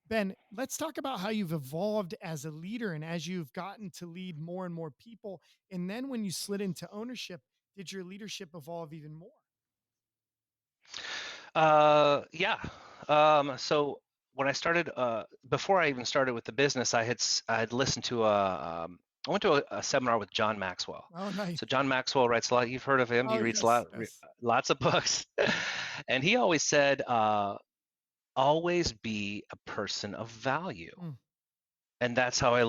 Ben, let's talk about how you've evolved as a leader and as you've gotten to lead more and more people. And then when you slid into ownership, did your leadership evolve even more? Yeah. So when I started, before I even started with the business, I had listened to I went to a seminar with John Maxwell. Oh, nice. So John Maxwell writes a lot. You've heard of him. Oh, He reads yes, yes. lots of books, and he always said, always be a person of value. Mm, And that's how I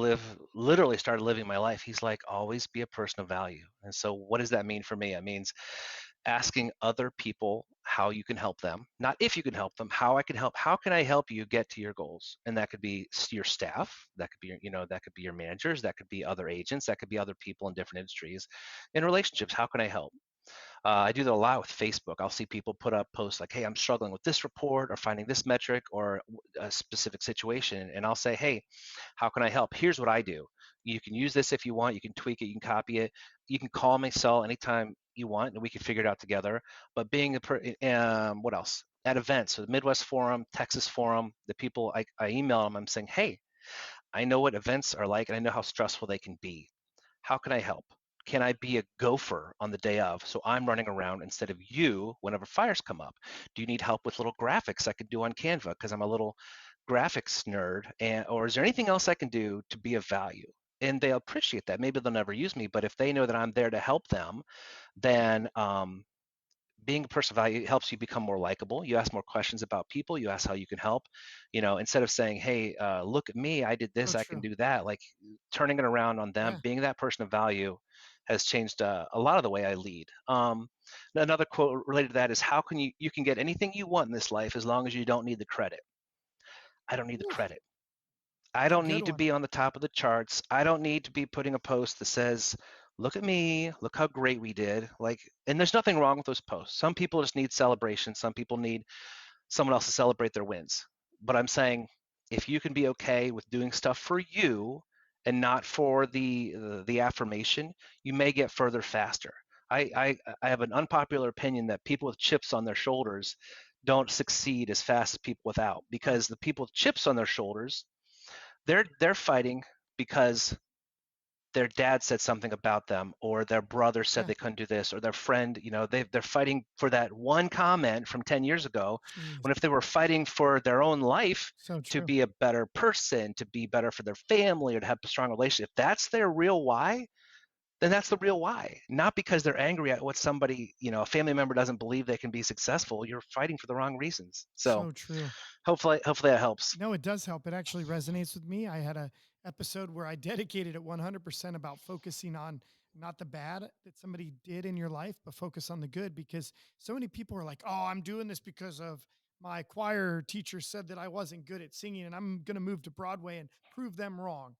literally started living my life. He's like, always be a person of value. And so what does that mean for me? It means asking other people how you can help them, not if you can help them, how I can help. How can I help you get to your goals? And that could be your staff, that could be that could be your managers, that could be other agents, that could be other people in different industries. In relationships, how can I help? I do that a lot with Facebook. I'll see people put up posts like, hey, I'm struggling with this report or finding this metric or a specific situation. And I'll say, hey, how can I help? Here's what I do. You can use this if you want. You can tweak it. You can copy it. You can call my cell anytime you want, and we can figure it out together. But what else? At events, so the Midwest Forum, Texas Forum, the people I email them, I'm saying, hey, I know what events are like, and I know how stressful they can be. How can I help? Can I be a gopher on the day of? So I'm running around instead of you whenever fires come up. Do you need help with little graphics I can do on Canva because I'm a little graphics nerd? Or is there anything else I can do to be of value? And they'll appreciate that. Maybe they'll never use me, but if they know that I'm there to help them, then being a person of value helps you become more likable. You ask more questions about people. You ask how you can help. Instead of saying, "Hey, look at me, I did so this, I can true. do that." Like turning it around on them, Yeah. being that person of value, has changed a lot of the way I lead. Another quote related to that is, "How can you can get anything you want in this life as long as you don't need the credit." I don't need the Whew, credit. I that's a don't good need to one. be on the top of the charts. I don't need to be putting a post that says, look at me, look how great we did. Like, and there's nothing wrong with those posts. Some people just need celebration. Some people need someone else to celebrate their wins. But I'm saying if you can be okay with doing stuff for you and not for the affirmation, you may get further faster. I have an unpopular opinion that people with chips on their shoulders don't succeed as fast as people without, Oh, because the people with chips on their shoulders, they're fighting because their dad said something about them, or their brother said yeah. they couldn't do this, or their friend, they're fighting for that one comment from 10 years ago, Jeez. when if they were fighting for their own life, So to true. be a better person, to be better for their family, or to have a strong relationship, if that's their real why, then that's the real why. Not because they're angry at what somebody, a family member doesn't believe they can be successful. You're fighting for the wrong reasons. So So true. hopefully that helps. No, it does help. It actually resonates with me. I had a episode where I dedicated it 100% about focusing on not the bad that somebody did in your life, but focus on the good, because so many people are like, "Oh, I'm doing this because of my choir teacher said that I wasn't good at singing and I'm going to move to Broadway and prove them wrong."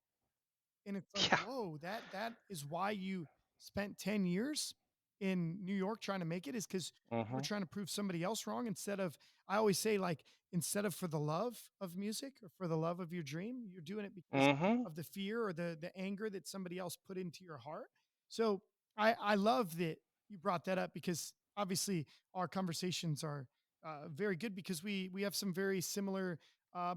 And it's like, Yeah. whoa, that is why you spent 10 years in New York trying to make it, is because you were Mhm. trying to prove somebody else wrong. Instead of, I always say, like, instead of for the love of music or for the love of your dream, you're doing it because Mhm. of the fear or the anger that somebody else put into your heart. So I love that you brought that up, because obviously our conversations are very good, because we have some very similar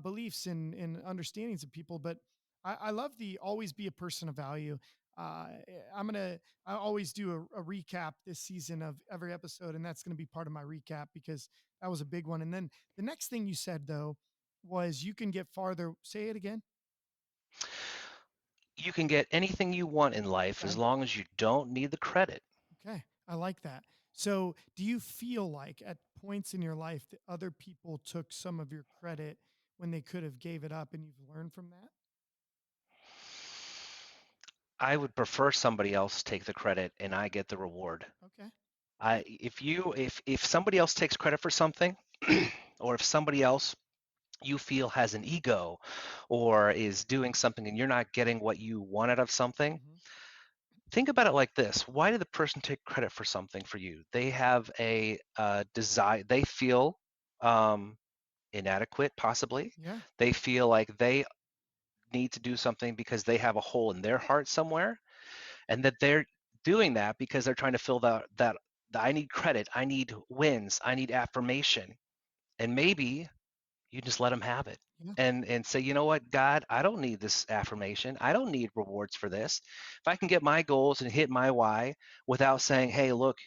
beliefs and understandings of people. But I love the always be a person of value. I always do a recap this season of every episode, and that's going to be part of my recap because that was a big one. And then the next thing you said though was you can get farther. Say it again. You can get anything you want in life as Okay. long as you don't need the credit. Okay. I like that. So, do you feel like at points in your life that other people took some of your credit when they could have gave it up, and you've learned from that? I would prefer somebody else take the credit and I get the reward. Okay. If somebody else takes credit for something, or if somebody else you feel has an ego or is doing something and you're not getting what you want out of something, Hmm. think about it like this. Why did the person take credit for something for you? They have a desire, they feel um, inadequate, possibly. Yeah. They feel like they need to do something because they have a hole in their heart somewhere, and that they're doing that because they're trying to fill that I need credit, I need wins, I need affirmation. And maybe you just let them have it, Yeah. and say, you know what, God, I don't need this affirmation, I don't need rewards for this. If I can get my goals and hit my why without saying, hey, look,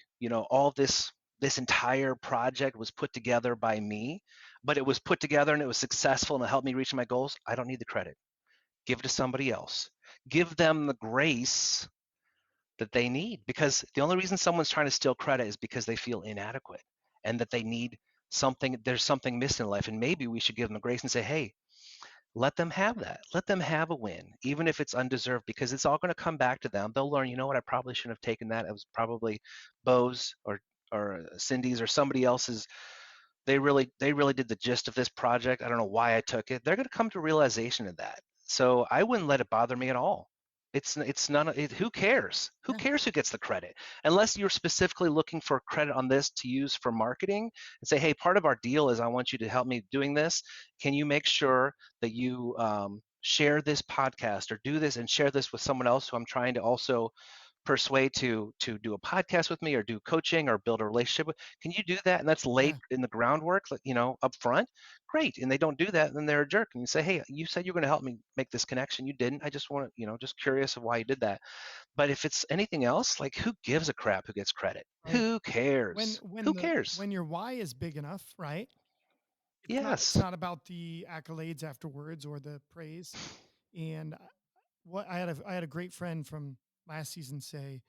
all this entire project was put together by me, but it was put together and it was successful and it helped me reach my goals, I don't need the credit. Give it to somebody else. Give them the grace that they need, because the only reason someone's trying to steal credit is because they feel inadequate and that they need something, there's something missing in life, and maybe we should give them grace and say, hey, let them have that, let them have a win, even if it's undeserved, because it's all going to come back to them. They'll learn, you know what, I probably shouldn't have taken that, it was probably Beau's or Cindy's or somebody else's. They really did the gist of this project. I don't know why I took it. They're going to come to realization of that. So I wouldn't let it bother me at all. It's none of it. Who cares? Who Yeah. cares who gets the credit? Unless you're specifically looking for credit on this to use for marketing and say, hey, part of our deal is I want you to help me doing this. Can you make sure that you share this podcast or do this and share this with someone else who I'm trying to also persuade to do a podcast with me or do coaching or build a relationship with? Can you do that? And that's Yeah. laid in the groundwork, like, up front. Great. And they don't do that, then they're a jerk. And you say, hey, you said you're going to help me make this connection, you didn't. I just want to, just curious of why you did that. But if it's anything else, like, who gives a crap who gets credit? Right. Who When cares? when Who the cares? when your why is big enough, right? It's Yes. not about the accolades afterwards or the praise. And what I had a great friend from last season say,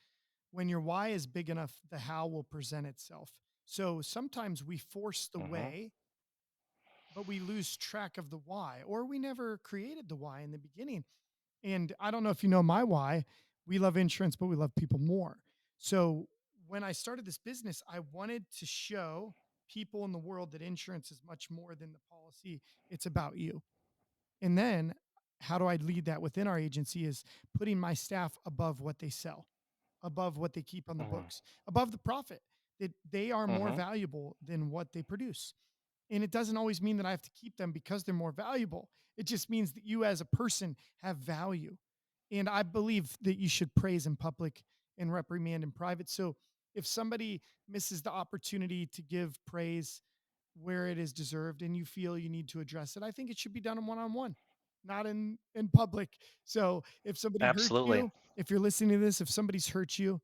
when your why is big enough, the how will present itself. So sometimes we force the Hmm. way, but we lose track of the why, or we never created the why in the beginning. And I don't know if you know my why. We love insurance, but we love people more. So when I started this business, I wanted to show people in the world that insurance is much more than the policy. It's about you. And then how do I lead that within our agency is putting my staff above what they sell, above what they keep on the Hmm. books, above the profit, that they are more Hmm. valuable than what they produce. And it doesn't always mean that I have to keep them because they're more valuable. It just means that you as a person have value. And I believe that you should praise in public and reprimand in private. So if somebody misses the opportunity to give praise where it is deserved and you feel you need to address it, I think it should be done in one-on-one, not in public. So if somebody hurts Absolutely. you, if you're listening to this, if somebody's hurt you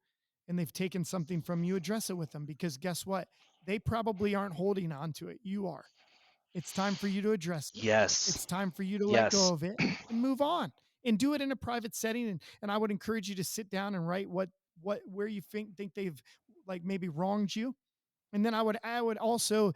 and they've taken something from you, address it with them, because guess what? They probably aren't holding on to it. You are. It's time for you to address it. Yes. It's time for you to let Yes. go of it and move on, and do it in a private setting. And I would encourage you to sit down and write where you think they've like maybe wronged you. And then I would also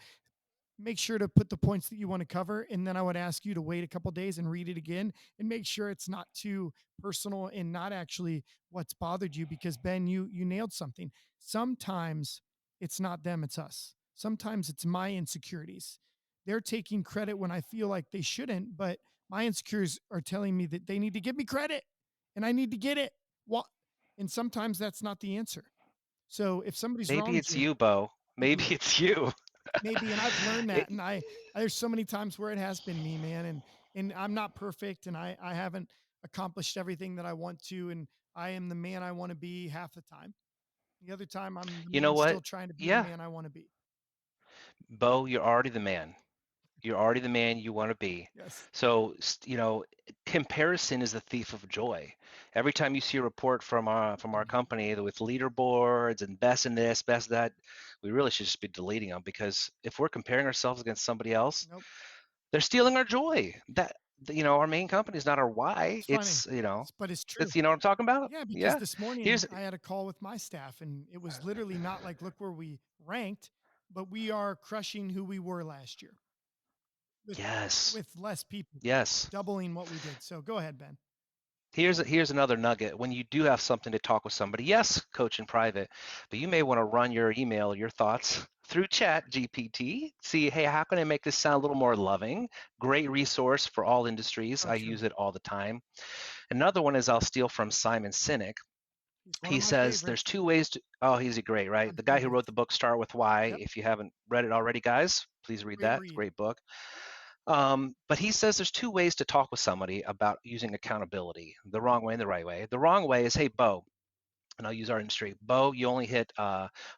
make sure to put the points that you want to cover. And then I would ask you to wait a couple days and read it again and make sure it's not too personal and not actually what's bothered you. Because Ben, you nailed something. Sometimes it's not them, it's us. Sometimes it's my insecurities. They're taking credit when I feel like they shouldn't, but my insecurities are telling me that they need to give me credit and I need to get it. What? And sometimes that's not the answer. So if somebody's Maybe wronged it's you, you, Beau. could Maybe be. it's you. Maybe, and I've learned It, that, and there's so many times where it has been me, man, and I'm not perfect, and I haven't accomplished everything that I want to, and I am the man I want to be half the time. The other time, I'm the you know man still what? trying to be the Yeah, man I want to be. Beau, you're already the man. You're already the man you want to be. Yes, So, comparison is the thief of joy. Every time you see a report from our company with leaderboards and best in this, best that, we really should just be deleting them because if we're comparing ourselves against somebody else, nope, they're stealing our joy. Our main company is not our why. it's funny, but it's true. It's what I'm talking about. Yeah, because Yeah. this morning Here's I had a call with my staff, and it was literally not like, look where we ranked, but we are crushing who we were last year with yes, less people, yes. doubling what we did. So go ahead, Ben. Here's another nugget. When you do have something to talk with somebody, yes, coach in private, but you may want to run your email, your thoughts through Chat GPT. See, hey, how can I make this sound a little more loving? Great resource for all industries. So I true. use it all the time. Another one is I'll steal from Simon Sinek. He's one He of my says there's favorites. two ways to. Oh, he's a great, My right? The guy who wrote favorites. the book Start with Why. Yep. If you haven't read it already, guys, please read Great that. It's a read. great book. But he says there's two ways to talk with somebody about using accountability, the wrong way and the right way. The wrong way is, hey, Beau, and I'll use our industry. Beau, you only hit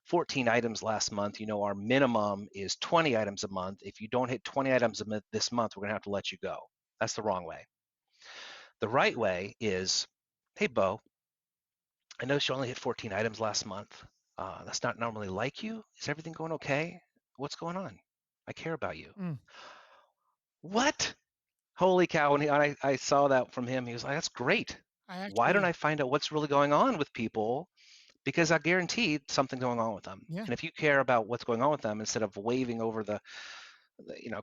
14 items last month. Our minimum is 20 items a month. If you don't hit 20 items a month this month, we're going to have to let you go. That's the wrong way. The right way is, hey, Beau, I noticed you only hit 14 items last month. That's not normally like you. Is everything going okay? What's going on? I care about you. Mm. What? Holy cow. When I saw that from him, he was like, that's great. I Why don't actually, I find out what's really going on with people? Because I guarantee something's going on with them. yeah, And if you care about what's going on with them instead of waving over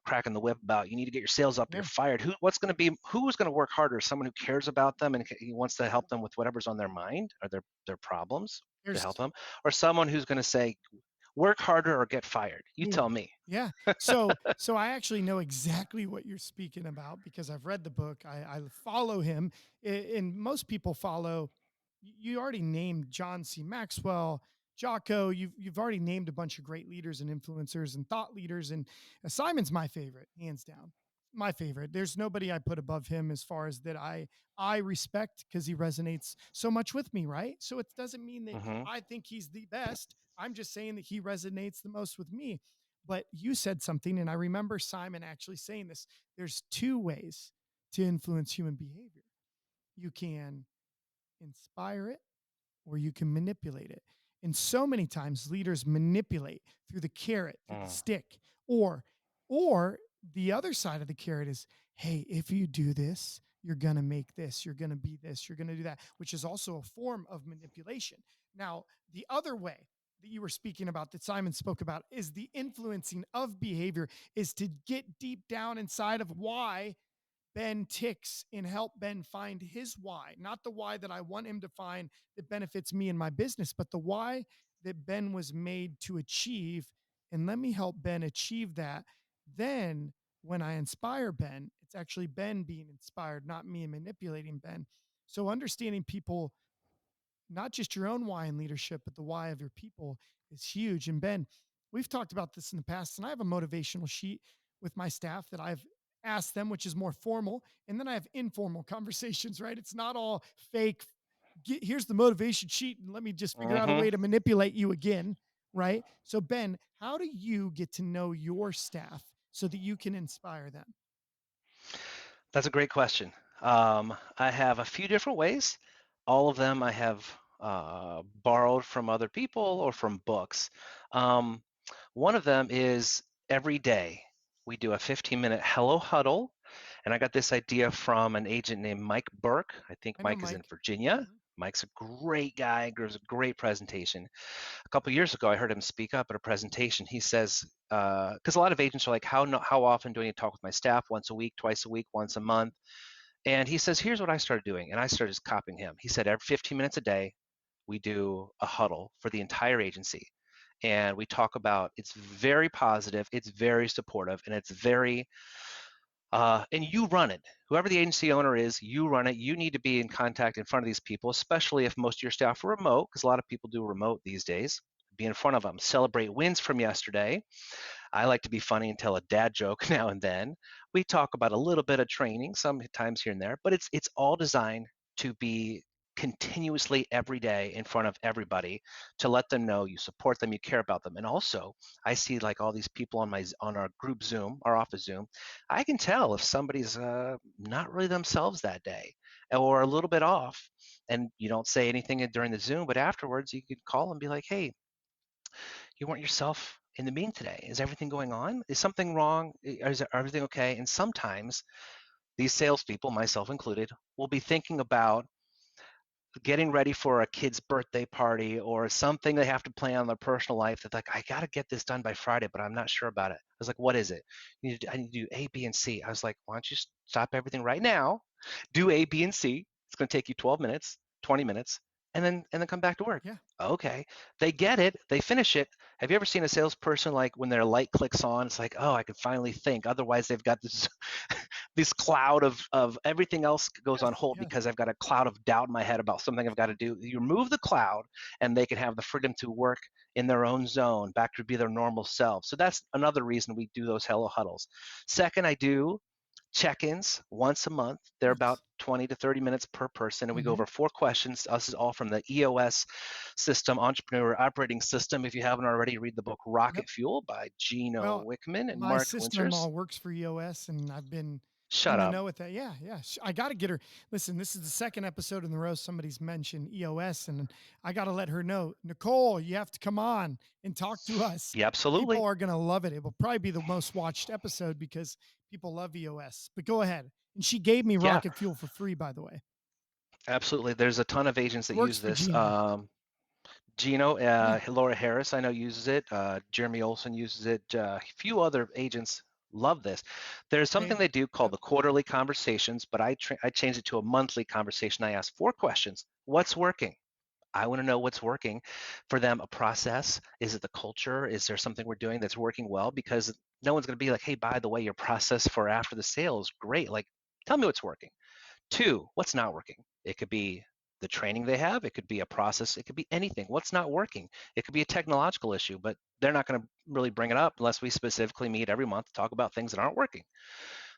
cracking the whip about you need to get your sales up, you're yeah, fired. Who's going to work harder? Someone who cares about them and he wants to help them with whatever's on their mind or their problems to help there's, them, or someone who's going to say, work harder or get fired. You ooh, tell me. yeah. So I actually know exactly what you're speaking about because I've read the book. I follow him, and most people follow. You already named John C. Maxwell, Jocko. You've already named a bunch of great leaders and influencers and thought leaders, and Simon's my favorite, hands down. My favorite. There's nobody I put above him as far as that I respect because he resonates so much with me, right? So it doesn't mean that Hmm. I think he's the best. I'm just saying that he resonates the most with me. But you said something, and I remember Simon actually saying this. There's two ways to influence human behavior. You can inspire it or you can manipulate it. And so many times leaders manipulate through the carrot, through the Mm. stick, or the other side of the carrot is, hey, if you do this, you're going to make this, you're going to be this, you're going to do that, which is also a form of manipulation. Now, the other way that you were speaking about that Simon spoke about is the influencing of behavior is to get deep down inside of why Ben ticks and help Ben find his why, not the why that I want him to find that benefits me and my business, but the why that Ben was made to achieve. And let me help Ben achieve that. Then when I inspire Ben, it's actually Ben being inspired, not me manipulating Ben. So understanding people, not just your own why in leadership, but the why of your people is huge. And Ben, we've talked about this in the past, and I have a motivational sheet with my staff that I've asked them, which is more formal. And then I have informal conversations, right? It's not all fake. Here's the motivation sheet, and let me just figure out a Hmm. way to manipulate you again, right? So, Ben, how do you get to know your staff so that you can inspire them? That's a great question. I have a few different ways. All of them I have borrowed from other people or from books. Um, One of them is every day we do a 15-minute hello huddle. And I got this idea from an agent named Mike Burke. I think I know Mike is in Mike. Virginia. Mhm. Mike's a great guy, gives a great presentation. A couple years ago, I heard him speak up at a presentation. He says, because a lot of agents are like, how often do I need to talk with my staff? Once a week, twice a week, once a month? And he says, here's what I started doing. And I started just copying him. He said, every 15 minutes a day, we do a huddle for the entire agency. And we talk about, it's very positive, it's very supportive, and it's very and you run it. Whoever the agency owner is, you run it. You need to be in contact in front of these people, especially if most of your staff are remote, because a lot of people do remote these days. Be in front of them. Celebrate wins from yesterday. I like to be funny and tell a dad joke now and then. We talk about a little bit of training sometimes here and there, but it's all designed to be continuously every day in front of everybody to let them know you support them, you care about them. And also, I see like all these people on our group Zoom, our office Zoom. I can tell if somebody's not really themselves that day or a little bit off. And you don't say anything during the Zoom, but afterwards you could call and be like, hey, you weren't yourself in the meeting today. Is everything going on? Is something wrong? Is everything okay? And sometimes these salespeople, myself included, will be thinking about getting ready for a kid's birthday party or something they have to plan on their personal life. That's like, I got to get this done by Friday, but I'm not sure about it. I was like, what is it? I need to do A, B, and C. I was like, why don't you stop everything right now, do A, B, and C. It's going to take you 12 minutes, 20 minutes, and then come back to work. Yeah. Okay. They get it. They finish it. Have you ever seen a salesperson like when their light clicks on, it's like, oh, I can finally think. Otherwise, they've got this this cloud of everything else goes on Yes. hold Yes. because I've got a cloud of doubt in my head about something I've got to do. You remove the cloud and they can have the freedom to work in their own zone, back to be their normal self. So that's another reason we do those hello huddles. Second, I do check-ins once a month. They're about Yes. 20 to 30 minutes per person, and we go Mm-hmm. over 4 questions. This is all from the EOS system, Entrepreneur Operating System. If you haven't already, read the book Yep. Rocket Fuel by Gino Well, Wickman and my Mark Winters. sister-in-law works for EOS, and I've been in Shut the up. know with that. Yeah, yeah. I got to get her. Listen, this is the second episode in the row somebody's mentioned EOS, and I got to let her know, Nicole, you have to come on and talk to us. Yeah, People absolutely. are going to love it. It will probably be the most watched episode because people love EOS. But go ahead. And she gave me Yeah, Rocket Fuel for free, by the way. absolutely. There's a ton of agents She that works use for this. Gino. Gino, Yeah. Laura Harris, I know uses it. Jeremy Olson uses it. A few other agents love this. There's something Okay. they do called Yep. the quarterly conversations, but I changed it to a monthly conversation. I ask 4 questions. What's working? I want to know what's working for them. A process? Is it the culture? Is there something we're doing that's working well? Because no one's going to be like, hey, by the way, your process for after the sale is great. Like, tell me what's working. 2, what's not working? It could be the training they have, it could be a process, it could be anything. What's not working? It could be a technological issue, but they're not going to really bring it up unless we specifically meet every month to talk about things that aren't working.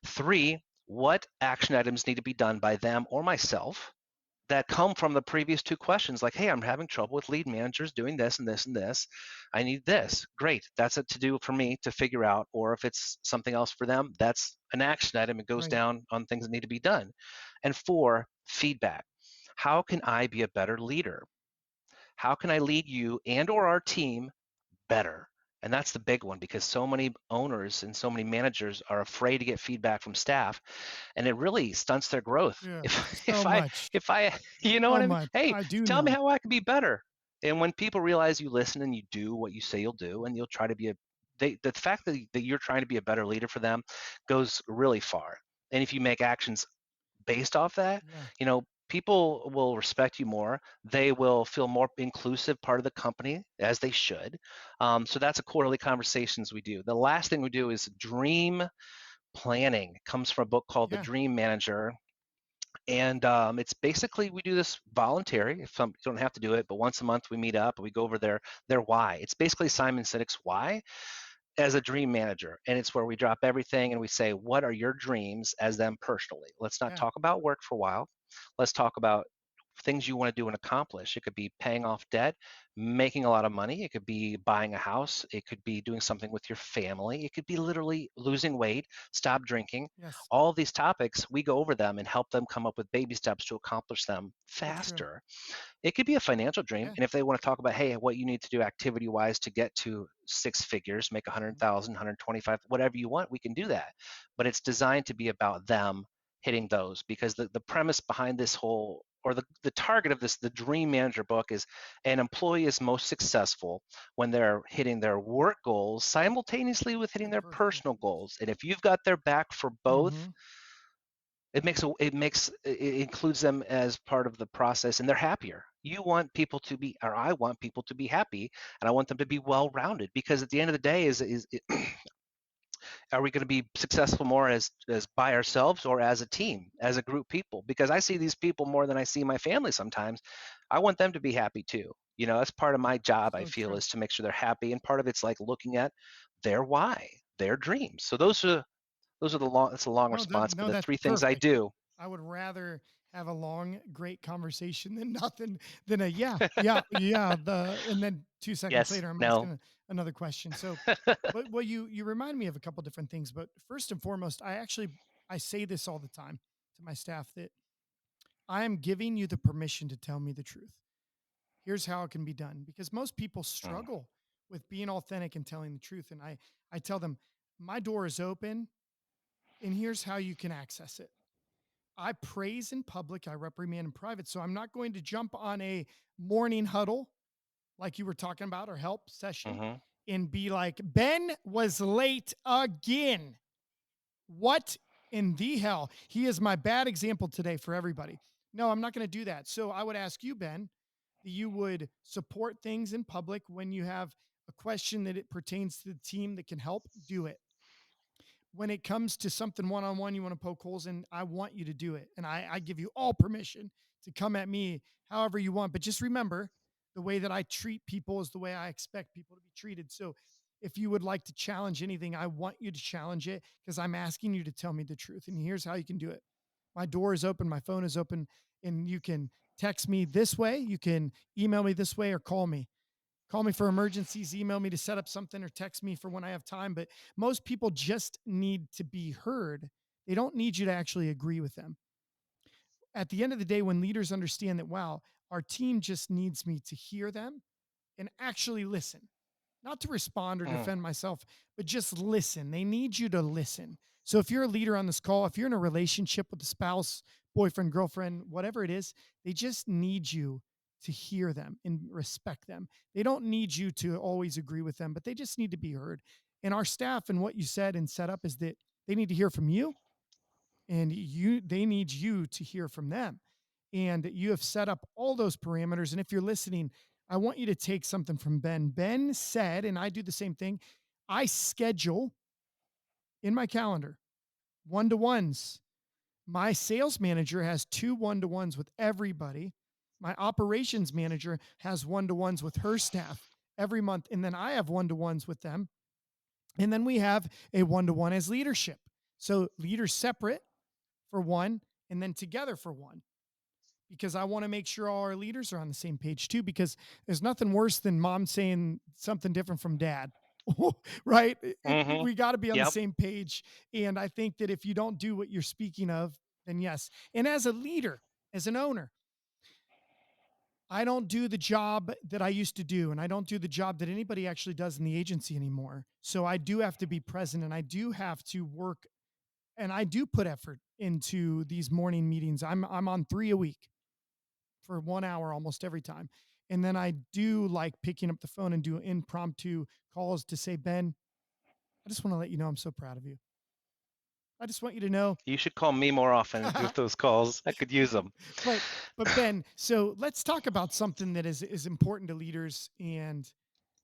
3, what action items need to be done by them or myself that come from the previous 2 questions, like, hey, I'm having trouble with lead managers doing this and this and this. I need this. Great. That's a to do for me to figure out. Or if it's something else for them, that's an action item. It goes Right. down on things that need to be done. And 4, feedback. How can I be a better leader? How can I lead you and or our team better? And that's the big one because so many owners and so many managers are afraid to get feedback from staff, and it really stunts their growth. Yeah. If So if I much. if I you know So what I mean? much. Hey, I do tell me know. how I can be better. And when people realize you listen and you do what you say you'll do, and you'll try to be the fact that you're trying to be a better leader for them goes really far. And if you make actions based off that, Yeah. people will respect you more. They will feel more inclusive part of the company as they should. So that's a quarterly conversations we do. The last thing we do is dream planning. It comes from a book called The Yeah. Dream Manager. And it's basically we do this voluntary. If some, you don't have to do it, but once a month we meet up and we go over their why. It's basically Simon Sinek's why as a dream manager, and it's where we drop everything and we say, what are your dreams as them personally? Let's not Yeah. talk about work for a while. Let's talk about things you want to do and accomplish. It could be paying off debt, making a lot of money. It could be buying a house. It could be doing something with your family. It could be literally losing weight, stop drinking. Yes. All of these topics, we go over them and help them come up with baby steps to accomplish them So true. faster. It could be a financial dream. Yeah. And if they want to talk about, hey, what you need to do activity wise to get to 6 figures, make Mhm. 100,000, 125, whatever you want, we can do that. But it's designed to be about them hitting those because the premise behind this whole or the target of the Dream Manager book is an employee is most successful when they're hitting their work goals simultaneously with hitting their Perfect. personal goals. And if you've got their back for both, Mm-hmm. it includes them as part of the process, and they're happier. You want people to be, or I want people to be happy, and I want them to be well rounded, because at the end of the day, are we going to be successful more as by ourselves or as a team, as a group of people? Because I see these people more than I see my family sometimes. I want them to be happy too. That's part of my job, I So feel, true. is to make sure they're happy, and part of it's like looking at their why, their dreams. So those are it's a long No, response, but no, the that's three things I perfect. do. I would rather have a long, great conversation than nothing than a yeah, yeah, yeah. And then 2 seconds Yes, later, I'm no. asking another question. So, but well, you remind me of a couple different things. But first and foremost, I say this all the time to my staff that I am giving you the permission to tell me the truth. Here's how it can be done, because most people Mm, struggle with being authentic and telling the truth. And I tell them my door is open, and here's how you can access it. I praise in public, I reprimand in private. So I'm not going to jump on a morning huddle like you were talking about, or help session, mhm. and be like, Ben was late again. What in the hell? He is my bad example today for everybody. No, I'm not going to do that. So I would ask you, Ben, that you would support things in public when you have a question that it pertains to the team that can help, do it. When it comes to something one on one, you want to poke holes in, I want you to do it. And I give you all permission to come at me however you want. But just remember, the way that I treat people is the way I expect people to be treated. So if you would like to challenge anything, I want you to challenge it, because I'm asking you to tell me the truth. And here's how you can do it. My door is open, my phone is open, and you can text me this way, you can email me this way, or call me. Call me for emergencies, email me to set up something, or text me for when I have time. But most people just need to be heard. They don't need you to actually agree with them. At the end of the day, when leaders understand that, wow, our team just needs me to hear them and actually listen, not to respond or Mm. defend myself, but just listen. They need you to listen. So if you're a leader on this call, if you're in a relationship with a spouse, boyfriend, girlfriend, whatever it is, they just need you to hear them and respect them. They don't need you to always agree with them, but they just need to be heard. And our staff, and what you said and set up, is that they need to hear from you, and they need you to hear from them. And you have set up all those parameters. And if you're listening, I want you to take something from Ben. Ben said, and I do the same thing, I schedule in my calendar one-to-ones. My sales manager has 2 1-to-ones with everybody. My operations manager has 1-to-ones with her staff every month, and then I have 1-to-ones with them. And then we have a 1-to-one as leadership. So leaders separate for one, and then together for one, because I want to make sure all our leaders are on the same page too, because there's nothing worse than mom saying something different from dad. Right? Mhm. We got to be on the Yep. same page. And I think that if you don't do what you're speaking of, then yes. And as a leader, as an owner, I don't do the job that I used to do, and I don't do the job that anybody actually does in the agency anymore. So I do have to be present, and I do have to work, and I do put effort into these morning meetings. I'm on 3 a week for 1 hour almost every time. And then I do like picking up the phone and do impromptu calls to say, Ben, I just want to let you know I'm so proud of you. I just want you to know. You should call me more often with those calls. I could use them. but Ben, so let's talk about something that is important to leaders. And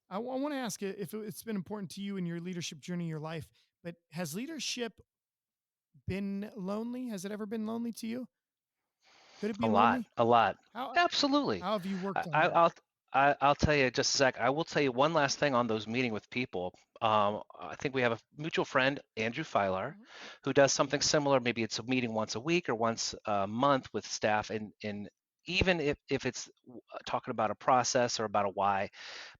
I want to ask you if it's been important to you in your leadership journey, your life. But has leadership been lonely? Has it ever been lonely to you? Could it A be lot, lonely? a lot. How Absolutely. how have you I, worked on I, that? I'll I'll tell you just a sec. I will tell you one last thing on those meeting with people. I think we have a mutual friend, Andrew Filar, Mhm. who does something similar. Maybe it's a meeting once a week or once a month with staff, and even if it's talking about a process or about a why,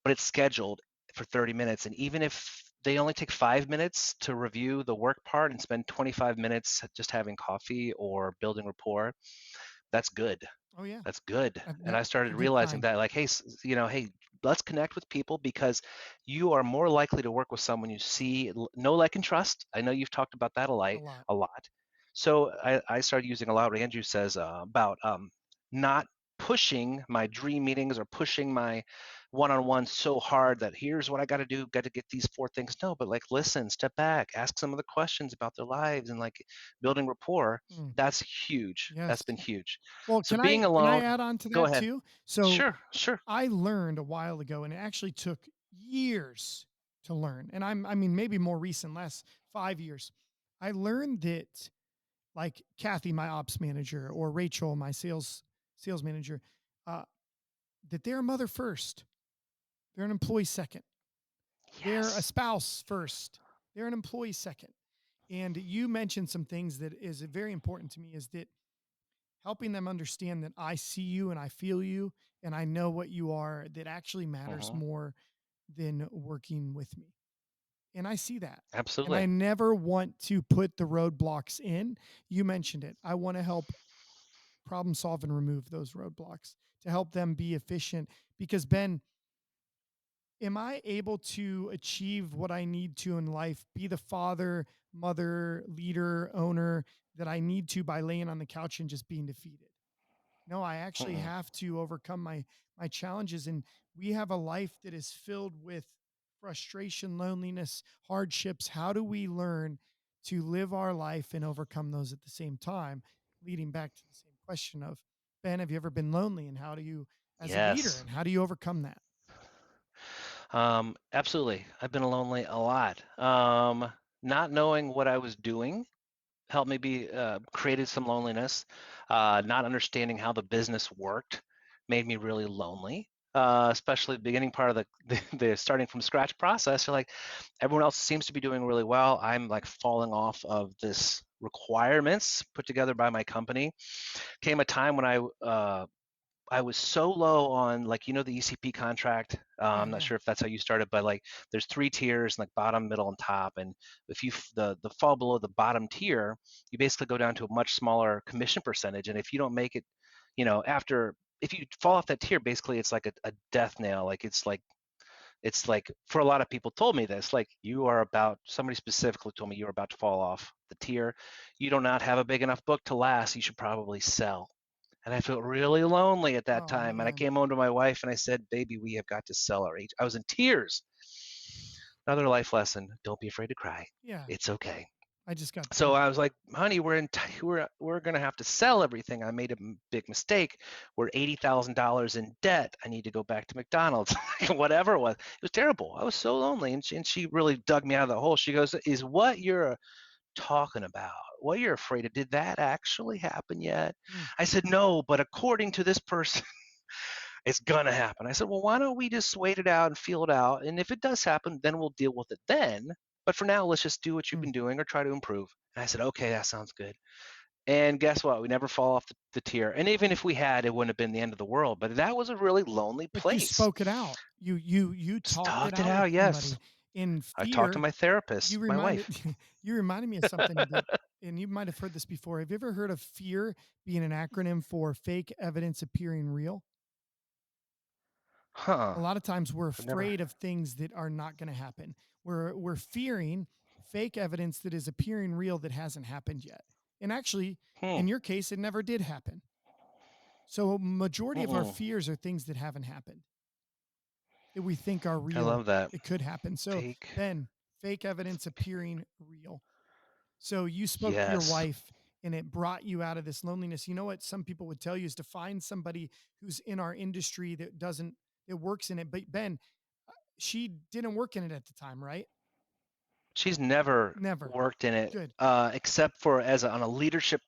but it's scheduled for 30 minutes. And even if they only take 5 minutes to review the work part and spend 25 minutes just having coffee or building rapport, that's good. Oh yeah, That's good. And I that's a started good realizing sign. that, like, hey, hey, let's connect with people, because you are more likely to work with someone you see, know, like, and trust. I know you've talked about that A lot. a lot. So I started using a lot what Andrew says about not pushing my dream meetings or pushing my one-on-one so hard that here's what I got to do, got to get these four things. No, but like listen, step back, ask some of the questions about their lives and like building rapport. Mm, That's huge. That's yes. been huge. Well, So can being I alone, add on to go that ahead. too? So Sure, sure. I learned a while ago, and it actually took years to learn. And I mean, maybe more recent, less 5 years. I learned that, like Kathy, my ops manager, or Rachel, my sales manager, uh, that they're a mother first, they're an employee second, they're a Yes. spouse first, they're an employee second. And you mentioned some things that is very important to me, is that helping them understand that I see you and I feel you and I know what you are, that actually matters Hmm. more than working with me. And I see that. And I Absolutely. never want to put the roadblocks in. You mentioned it. I want to help problem solve and remove those roadblocks to help them be efficient. Because, Ben, am I able to achieve what I need to in life, be the father, mother, leader, owner that I need to by laying on the couch and just being defeated? No, I actually Mm-mm. have to overcome my challenges, and we have a life that is filled with frustration, loneliness, hardships. How do we learn to live our life and overcome those at the same time? Leading back to the same question of, Ben, have you ever been lonely, and how do you, as a leader, Yes. and how do you overcome that? Absolutely. I've been lonely a lot. Not knowing what I was doing helped me be created some loneliness. Not understanding how the business worked made me really lonely. Especially the beginning part of the starting from scratch process. You're like, everyone else seems to be doing really well. I'm like falling off of this requirements put together by my company. Came a time when I was so low on, like, the ECP contract. Yeah, I'm not yeah. sure if that's how you started, but like there's three tiers, like bottom, middle, and top. And if the fall below the bottom tier, you basically go down to a much smaller commission percentage. And if you don't make it, after if you fall off that tier, basically it's like a death nail. Like it's like for a lot of people told me this, like somebody specifically told me you're about to fall off the tier. You do not have a big enough book to last. You should probably sell. And I felt really lonely at that Oh time. And I man. came home to my wife and I said, baby, we have got to sell our age. I was in tears. Another life lesson. Don't be afraid to cry. Yeah, It's okay. I just got So I was like, honey, we're going to have to sell everything. I made a big mistake. We're $80,000 in debt. I need to go back to McDonald's, whatever it was. It was terrible. I was so lonely. And she really dug me out of the hole. She goes, is what you're talking about, what you're afraid of, did that actually happen yet? mm, I said, no, but according to this person, it's gonna happen. I said, well, why don't we just wait it out and feel it out, and if it does happen, then we'll deal with it then, but for now let's just do what you've mm. been doing or try to improve. And I said, okay, that sounds good. And guess what, we never fall off the tier, and even if we had, it wouldn't have been the end of the world, but that was a really lonely But you place. spoke it out. You Just talked it talked it out with out, yes. somebody. In I talked to fear, my you therapist, my reminded wife. you reminded me of something that, and you might have heard this before. Have you ever heard of FEAR being an acronym for fake evidence appearing real? Huh. A lot of times we're I've never. afraid of things that are not going to happen. We're fearing fake evidence that is appearing real that hasn't happened yet. And actually, Hmm. in your case, it never did happen. So majority of our Mm-mm. fears are things that haven't happened, that we think are I real, love that. that could happen. So, Fake. Ben, fake evidence appearing real. So you spoke to your Yes. wife and it brought you out of this loneliness. You know what some people would tell you is to find somebody who's in our industry that works in it. But Ben, she didn't work in it at the time, right? She's never Never. worked in it, Good. except for on a leadership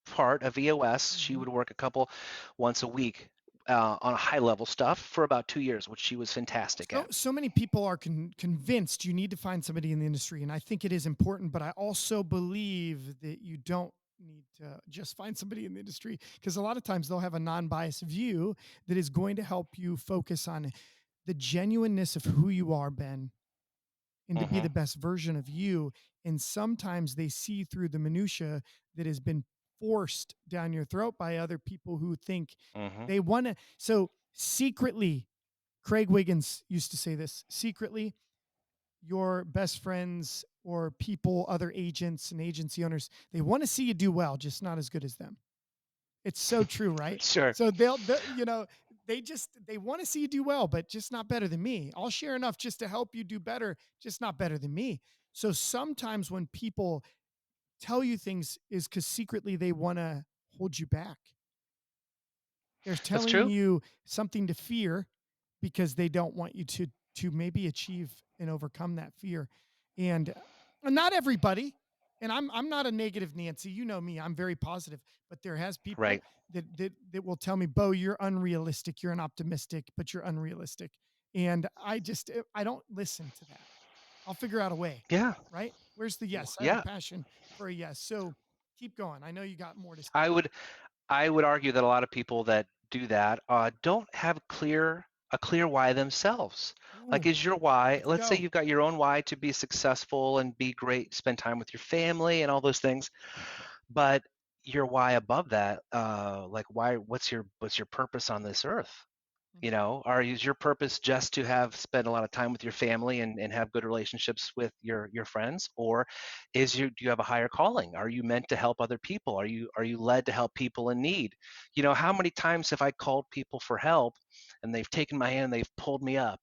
part of EOS. She Mhm. would work a couple once a week on a high level stuff for about 2 years, which she was fantastic So at. so many people are convinced you need to find somebody in the industry, and I think it is important. But I also believe that you don't need to just find somebody in the industry, because a lot of times they'll have a non-biased view that is going to help you focus on the genuineness of who you are, Ben, and to be Hmm. the best version of you. And sometimes they see through the minutia that has been forced down your throat by other people who think Hmm. they want to. So secretly, Craig Wiggins used to say this, secretly, your best friends or people, other agents and agency owners, they want to see you do well, just not as good as them. It's so true, right? Sure. So they want to see you do well, but just not better than me. I'll share enough just to help you do better, just not better than me. So sometimes when people tell you things is because secretly they want to hold you back. They're That's telling true. you something to fear because they don't want you to maybe achieve and overcome that fear. And not everybody, and I'm not a negative Nancy. You know me. I'm very positive, but there has people Right. that will tell me, "Beau, you're unrealistic. You're an optimistic, but you're unrealistic." And I don't listen to that. I'll figure out a way, Yeah. right? Where's the yes? I have a Yeah. passion for a yes. So keep going. I know you got more to say. I would I would argue that a lot of people that do that don't have a clear why themselves. Like, Ooh, is your why? let's Let's say go. you've got your own why to be successful and be great, spend time with your family and all those things, but your why above that, like why? What's your purpose on this earth? Mhm. Is your purpose just to have spend a lot of time with your family and have good relationships with your friends, or do you have a higher calling? Are you meant to help other people? Are you led to help people in need? How many times have I called people for help and they've taken my hand and they've pulled me up?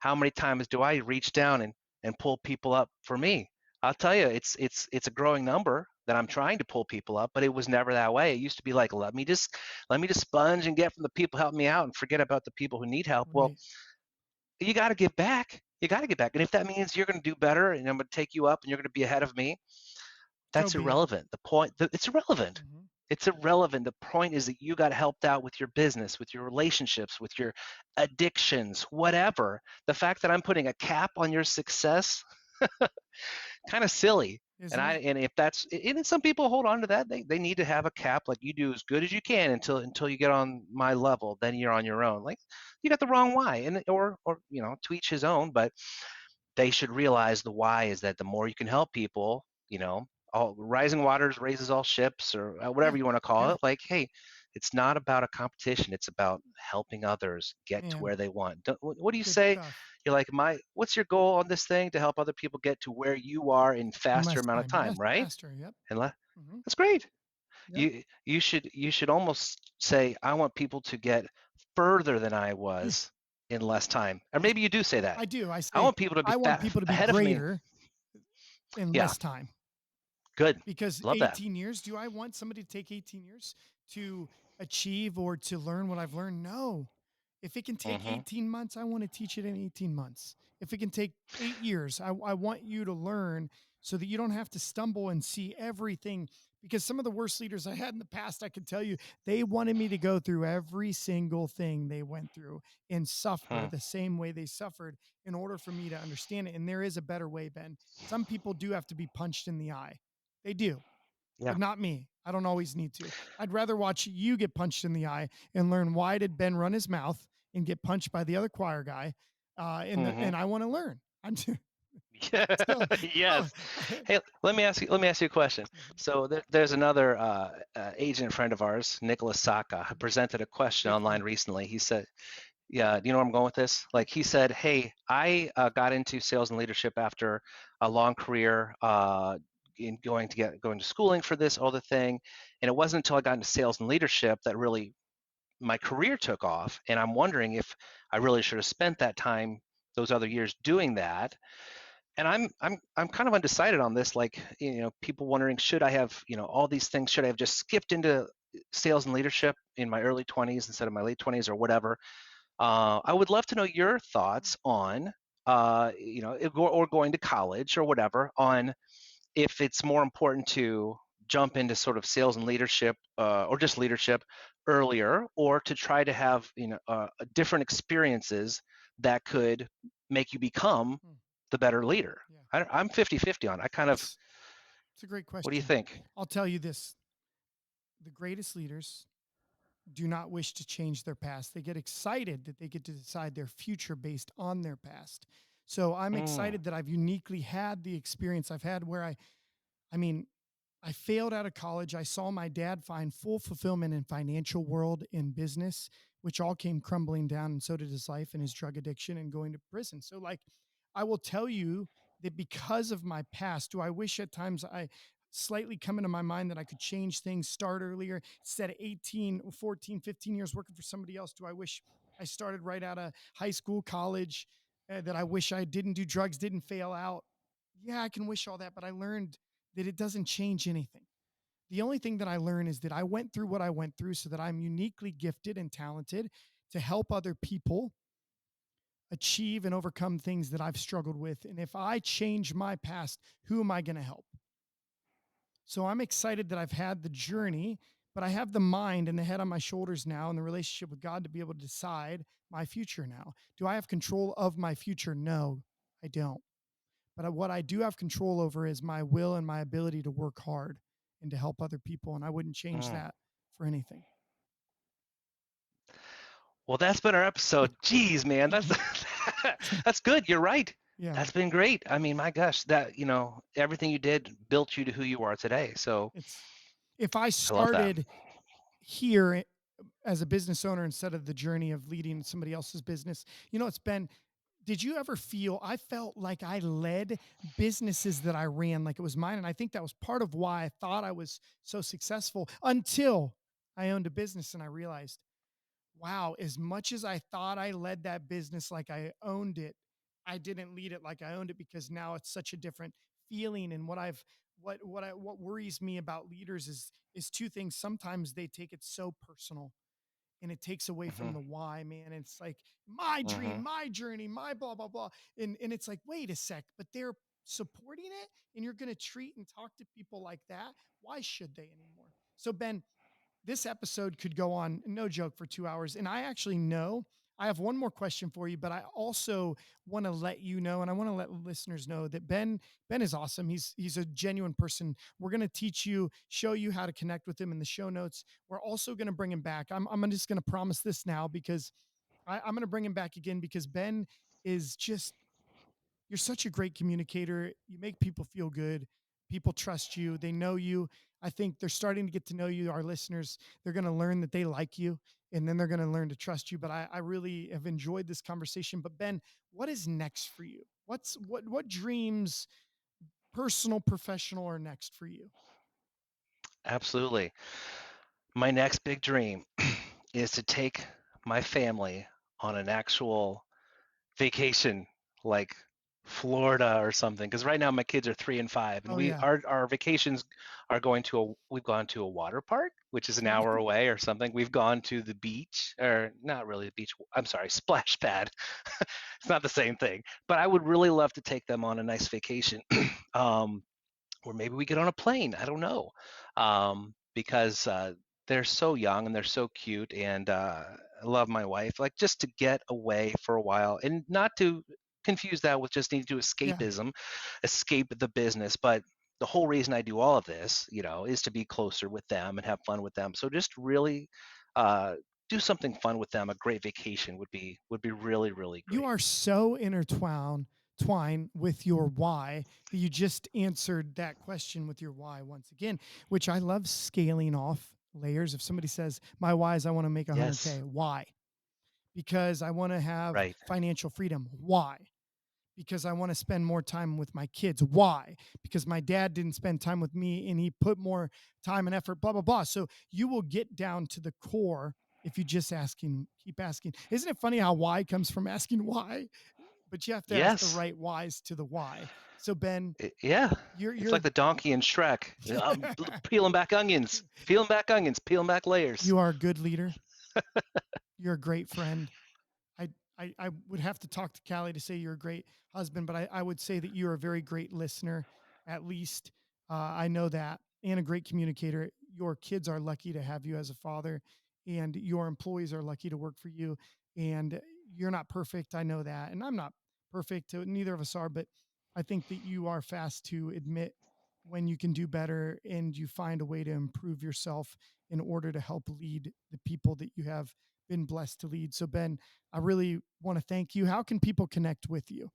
How many times do I reach down and pull people up for me? I'll tell you, it's a growing number that I'm trying to pull people up, but it was never that way. It used to be like, let me just sponge and get from the people helping me out and forget about the people who need help. Well, Right. you got to give back. You got to give back. And if that means you're going to do better and I'm going to take you up and you're going to be ahead of me, So that's be it. irrelevant. It's irrelevant. Mhm. It's irrelevant. The point is that you got helped out with your business, with your relationships, with your addictions, whatever. The fact that I'm putting a cap on your success, kind of silly. And Isn't I it? and if that's and then some people hold on to that. They need to have a cap. Like, you do as good as you can until you get on my level. Then you're on your own. Like, you got the wrong why. And or to each his own. But they should realize the why is that the more you can help people, all rising waters raises all ships, or Yeah. whatever you want to call Yeah. it. Like, hey, it's not about a competition. It's about helping others get to Man, where they want. What do you good say? stuff. You're like, what's your goal on this thing? To help other people get to where you are in In faster less amount of time. time, Yes, right? faster. Yep. And Mhm. that's great. Yep. You should almost say, I want people to get further than I Yeah. was in less time. Or I maybe you do say that. I do. I I say want people to be I want people to be ahead of me. greater in Yeah, less time. good. Because Love that. 18 years, do I want somebody to take 18 years to achieve or to learn what I've learned? No. If it can take Hmm. 18 months, I want to teach it in 18 months. If it can take 8 years, I want you to learn so that you don't have to stumble and see everything. Because some of the worst leaders I had in the past, I can tell you, they wanted me to go through every single thing they went through and suffer Hmm. the same way they suffered in order for me to understand it. And there is a better way, Ben. Some people do have to be punched in the eye. They do, Yeah. but not me. I don't always need to. I'd rather watch you get punched in the eye and learn why did Ben run his mouth and get punched by the other choir guy, Hmm. and I want to learn. I'm too, Yeah. so oh, Yes. Hey, let me ask you a question. mhm. So there's another agent friend of ours, Nicholas Saka, who Mhm. presented a question Big online fan. recently. He said, yeah, do you know where I'm going with this? Yeah. Like, he said, hey, I got into sales and leadership after a long career in going to schooling for this other thing, and it wasn't until I got into sales and leadership that really my career took off. And I'm wondering if I really should have spent that time, those other years, doing that. And I'm kind of undecided on this. Like, people wondering, should I have, all these things? Should I have just skipped into sales and leadership in my early 20s instead of my late 20s or whatever? I would love to know your thoughts on, or going to college or whatever, on if it's more important to jump into sort of sales and leadership, or just leadership earlier, or to try to have, different experiences that could make you become Hmm. the better leader. Yeah. I'm 50-50 on it. I kind of, It's it's a great what do you question. think? I'll tell you this: the greatest leaders do not wish to change their past. They get excited that they get to decide their future based on their past. So I'm Mm, excited that I've uniquely had the experience I've had where I mean, I failed out of college. I saw my dad find full fulfillment in financial world in business, which all came crumbling down, and so did his life and his drug addiction and going to prison. So, like, I will tell you that because of my past, do I wish at times slightly come into my mind that I could change things, start earlier instead of 18, 14, 15 years working for somebody else? Do I wish I started right out of high school, college, that I wish I didn't do drugs, didn't fail out? Yeah, I can wish all that, but I learned that it doesn't change anything. The only thing that I learned is that I went through what I went through so that I'm uniquely gifted and talented to help other people achieve and overcome things that I've struggled with. And if I change my past, who am I going to help? So I'm excited that I've had the journey, but I have the mind and the head on my shoulders now and the relationship with God to be able to decide my future now. Do I have control of my future? No, I don't. But what I do have control over is my will and my ability to work hard and to help other people. And I wouldn't change Mm. that for anything. Well, that's been our episode. Jeez, man, that's that's good. You're right. Yeah. That's been great. I mean, my gosh, that everything you did built you to who you are today. So It's if I I love that. started here as a business owner instead of the journey of leading somebody else's business, it's been, did you ever feel, I felt like I led businesses that I ran like it was mine. And I think that was part of why I thought I was so successful until I owned a business and I realized, wow, as much as I thought I led that business like I owned it, I didn't lead it like I owned it because now it's such a different feeling. And what worries me about leaders is two things. Sometimes they take it so personal and it takes away from Hmm. the why, man. It's like my dream, Hmm. my journey, my blah, blah, blah. And it's like, wait a sec, but they're supporting it and you're going to treat and talk to people like that. Why should they anymore? So Ben, this episode could go on, no joke, for 2 hours. And I actually know I have one more question for you, but I also want to let you know, and I want to let listeners know that Ben is awesome. He's a genuine person. We're going to teach you, show you how to connect with him in the show notes. We're also going to bring him back. I'm just going to promise this now because I'm going to bring him back again because Ben is just, you're such a great communicator. You make people feel good. People trust you. They know you. I think they're starting to get to know you. Our listeners, they're going to learn that they like you and then they're going to learn to trust you. But I really have enjoyed this conversation. But Ben, what is next for you? What dreams, personal, professional, are next for you? Absolutely. My next big dream is to take my family on an actual vacation, like Florida or something. Because right now my kids are 3 and 5, and Oh we yeah. our vacations are going to we've gone to a water park, which is an Oh, hour cool. away or something. We've gone to the beach, or not really the beach. I'm sorry, splash pad. It's not the same thing. But I would really love to take them on a nice vacation. um, or maybe we get on a plane. I don't know, because they're so young and they're so cute, and I love my wife. Like, just to get away for a while, and not to confuse that with just needing to Yeah. escape the business. But the whole reason I do all of this, is to be closer with them and have fun with them. So just really uh, do something fun with them. A great vacation would be really, really You great. are so twine with your why that you just answered that question with your why once again, which I love scaling off layers. If somebody says, my why is I want to make Yes, 100K, why? Because I want to have right. financial freedom. Why? Because I want to spend more time with my kids. Why? Because my dad didn't spend time with me and he put more time and effort, blah, blah, blah. So you will get down to the core if you just keep asking. Isn't it funny how why comes from asking why? But you have to ask the Yes. right whys to the why. So Ben, Yeah, it's you're like the donkey in Shrek. Peeling back onions, peeling back onions, peeling back layers. you are a good leader. You're a great friend. I, I would have to talk to Callie to say you're a great husband, but I would say that you're a very great listener, at least. I know that, and a great communicator. Your kids are lucky to have you as a father, and your employees are lucky to work for you. And you're not perfect. I know that. And I'm not perfect. Neither of us are, but I think that you are fast to admit when you can do better and you find a way to improve yourself in order to help lead the people that you have been blessed to lead. So, Ben, I really want to thank you. How can people connect with you?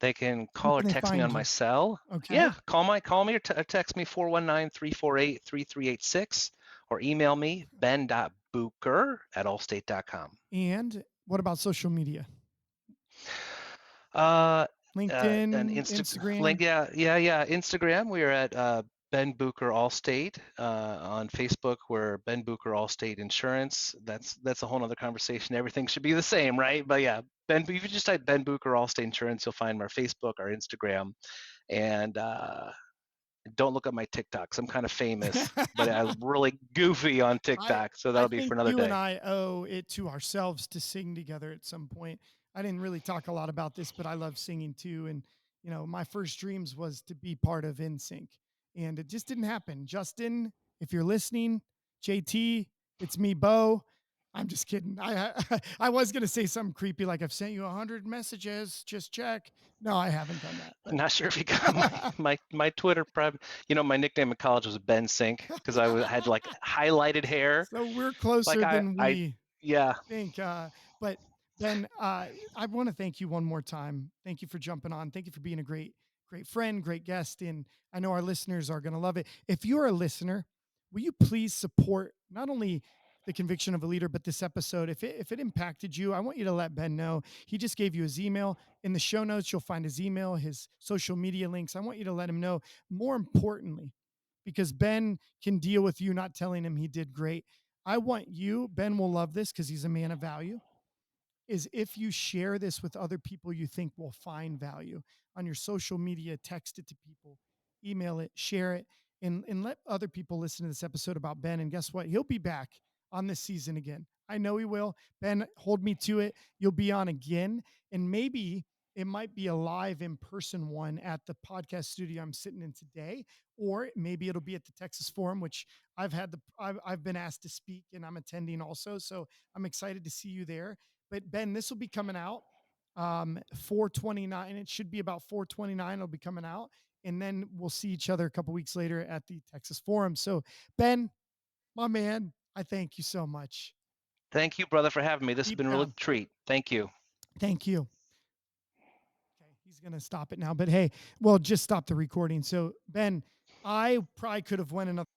They can How call or can they text me on find my you? cell. Okay. Yeah, call me or text me 419-348-3386, or email me ben.bucher@allstate.com. And what about social media? and LinkedIn, Instagram. yeah, Instagram. We are at Ben Bucher Allstate. On Facebook, we're Ben Bucher Allstate Insurance. That's a whole other conversation. Everything should be the same, right? But yeah, Ben. If you just type Ben Bucher Allstate Insurance, you'll find our Facebook, our Instagram, and don't look at my TikToks. I'm kind of famous, but I'm really goofy on I TikTok, so I that'll be for think another you and day. I owe it to ourselves to sing together at some point. I didn't really talk a lot about this, but I love singing too. And my first dreams was to be part of NSYNC, and it just didn't happen. Justin, if you're listening, JT, it's me, Beau. I'm just kidding. I was gonna say something creepy like I've sent you 100 messages. Just check. No, I haven't done that. I'm not sure if you got my Twitter private. My nickname in college was Ben Sink because had like highlighted hair. So we're Like closer than I we yeah. think. But Ben, I want to thank you one more time. Thank you for jumping on. Thank you for being a great friend, great guest. And I know our listeners are going to love it. If you're a listener, will you please support not only the conviction of a leader, but this episode? If it impacted you, I want you to let Ben know. He just gave you his email. In the show notes, you'll find his email, his social media links. I want you to let him know. More importantly, because Ben can deal with you not telling him he did great. I want you, Ben will love this because he's a man of value, is if you share this with other people you think will find value on your social media, text it to people, email it, share it, and let other people listen to this episode about Ben. And guess what? He'll be back on this season again. I know he will. Ben, hold me to it. You'll be on again. And maybe it might be a live in person one at the podcast studio I'm sitting in today, or maybe it'll be at the Texas Forum, which I've been asked to speak and I'm attending also. So I'm excited to see you there. But Ben, this will be coming out 4/29. It should be about 4/29. It'll be coming out, and then we'll see each other a couple weeks later at the Texas Forum. So Ben, my man, I thank you so much. Thank you, brother, for having me. This has Deep been a real down, treat. Thank you. thank you. Okay, he's gonna stop it now, but hey, well, just stop the recording. So Ben, I probably could have went another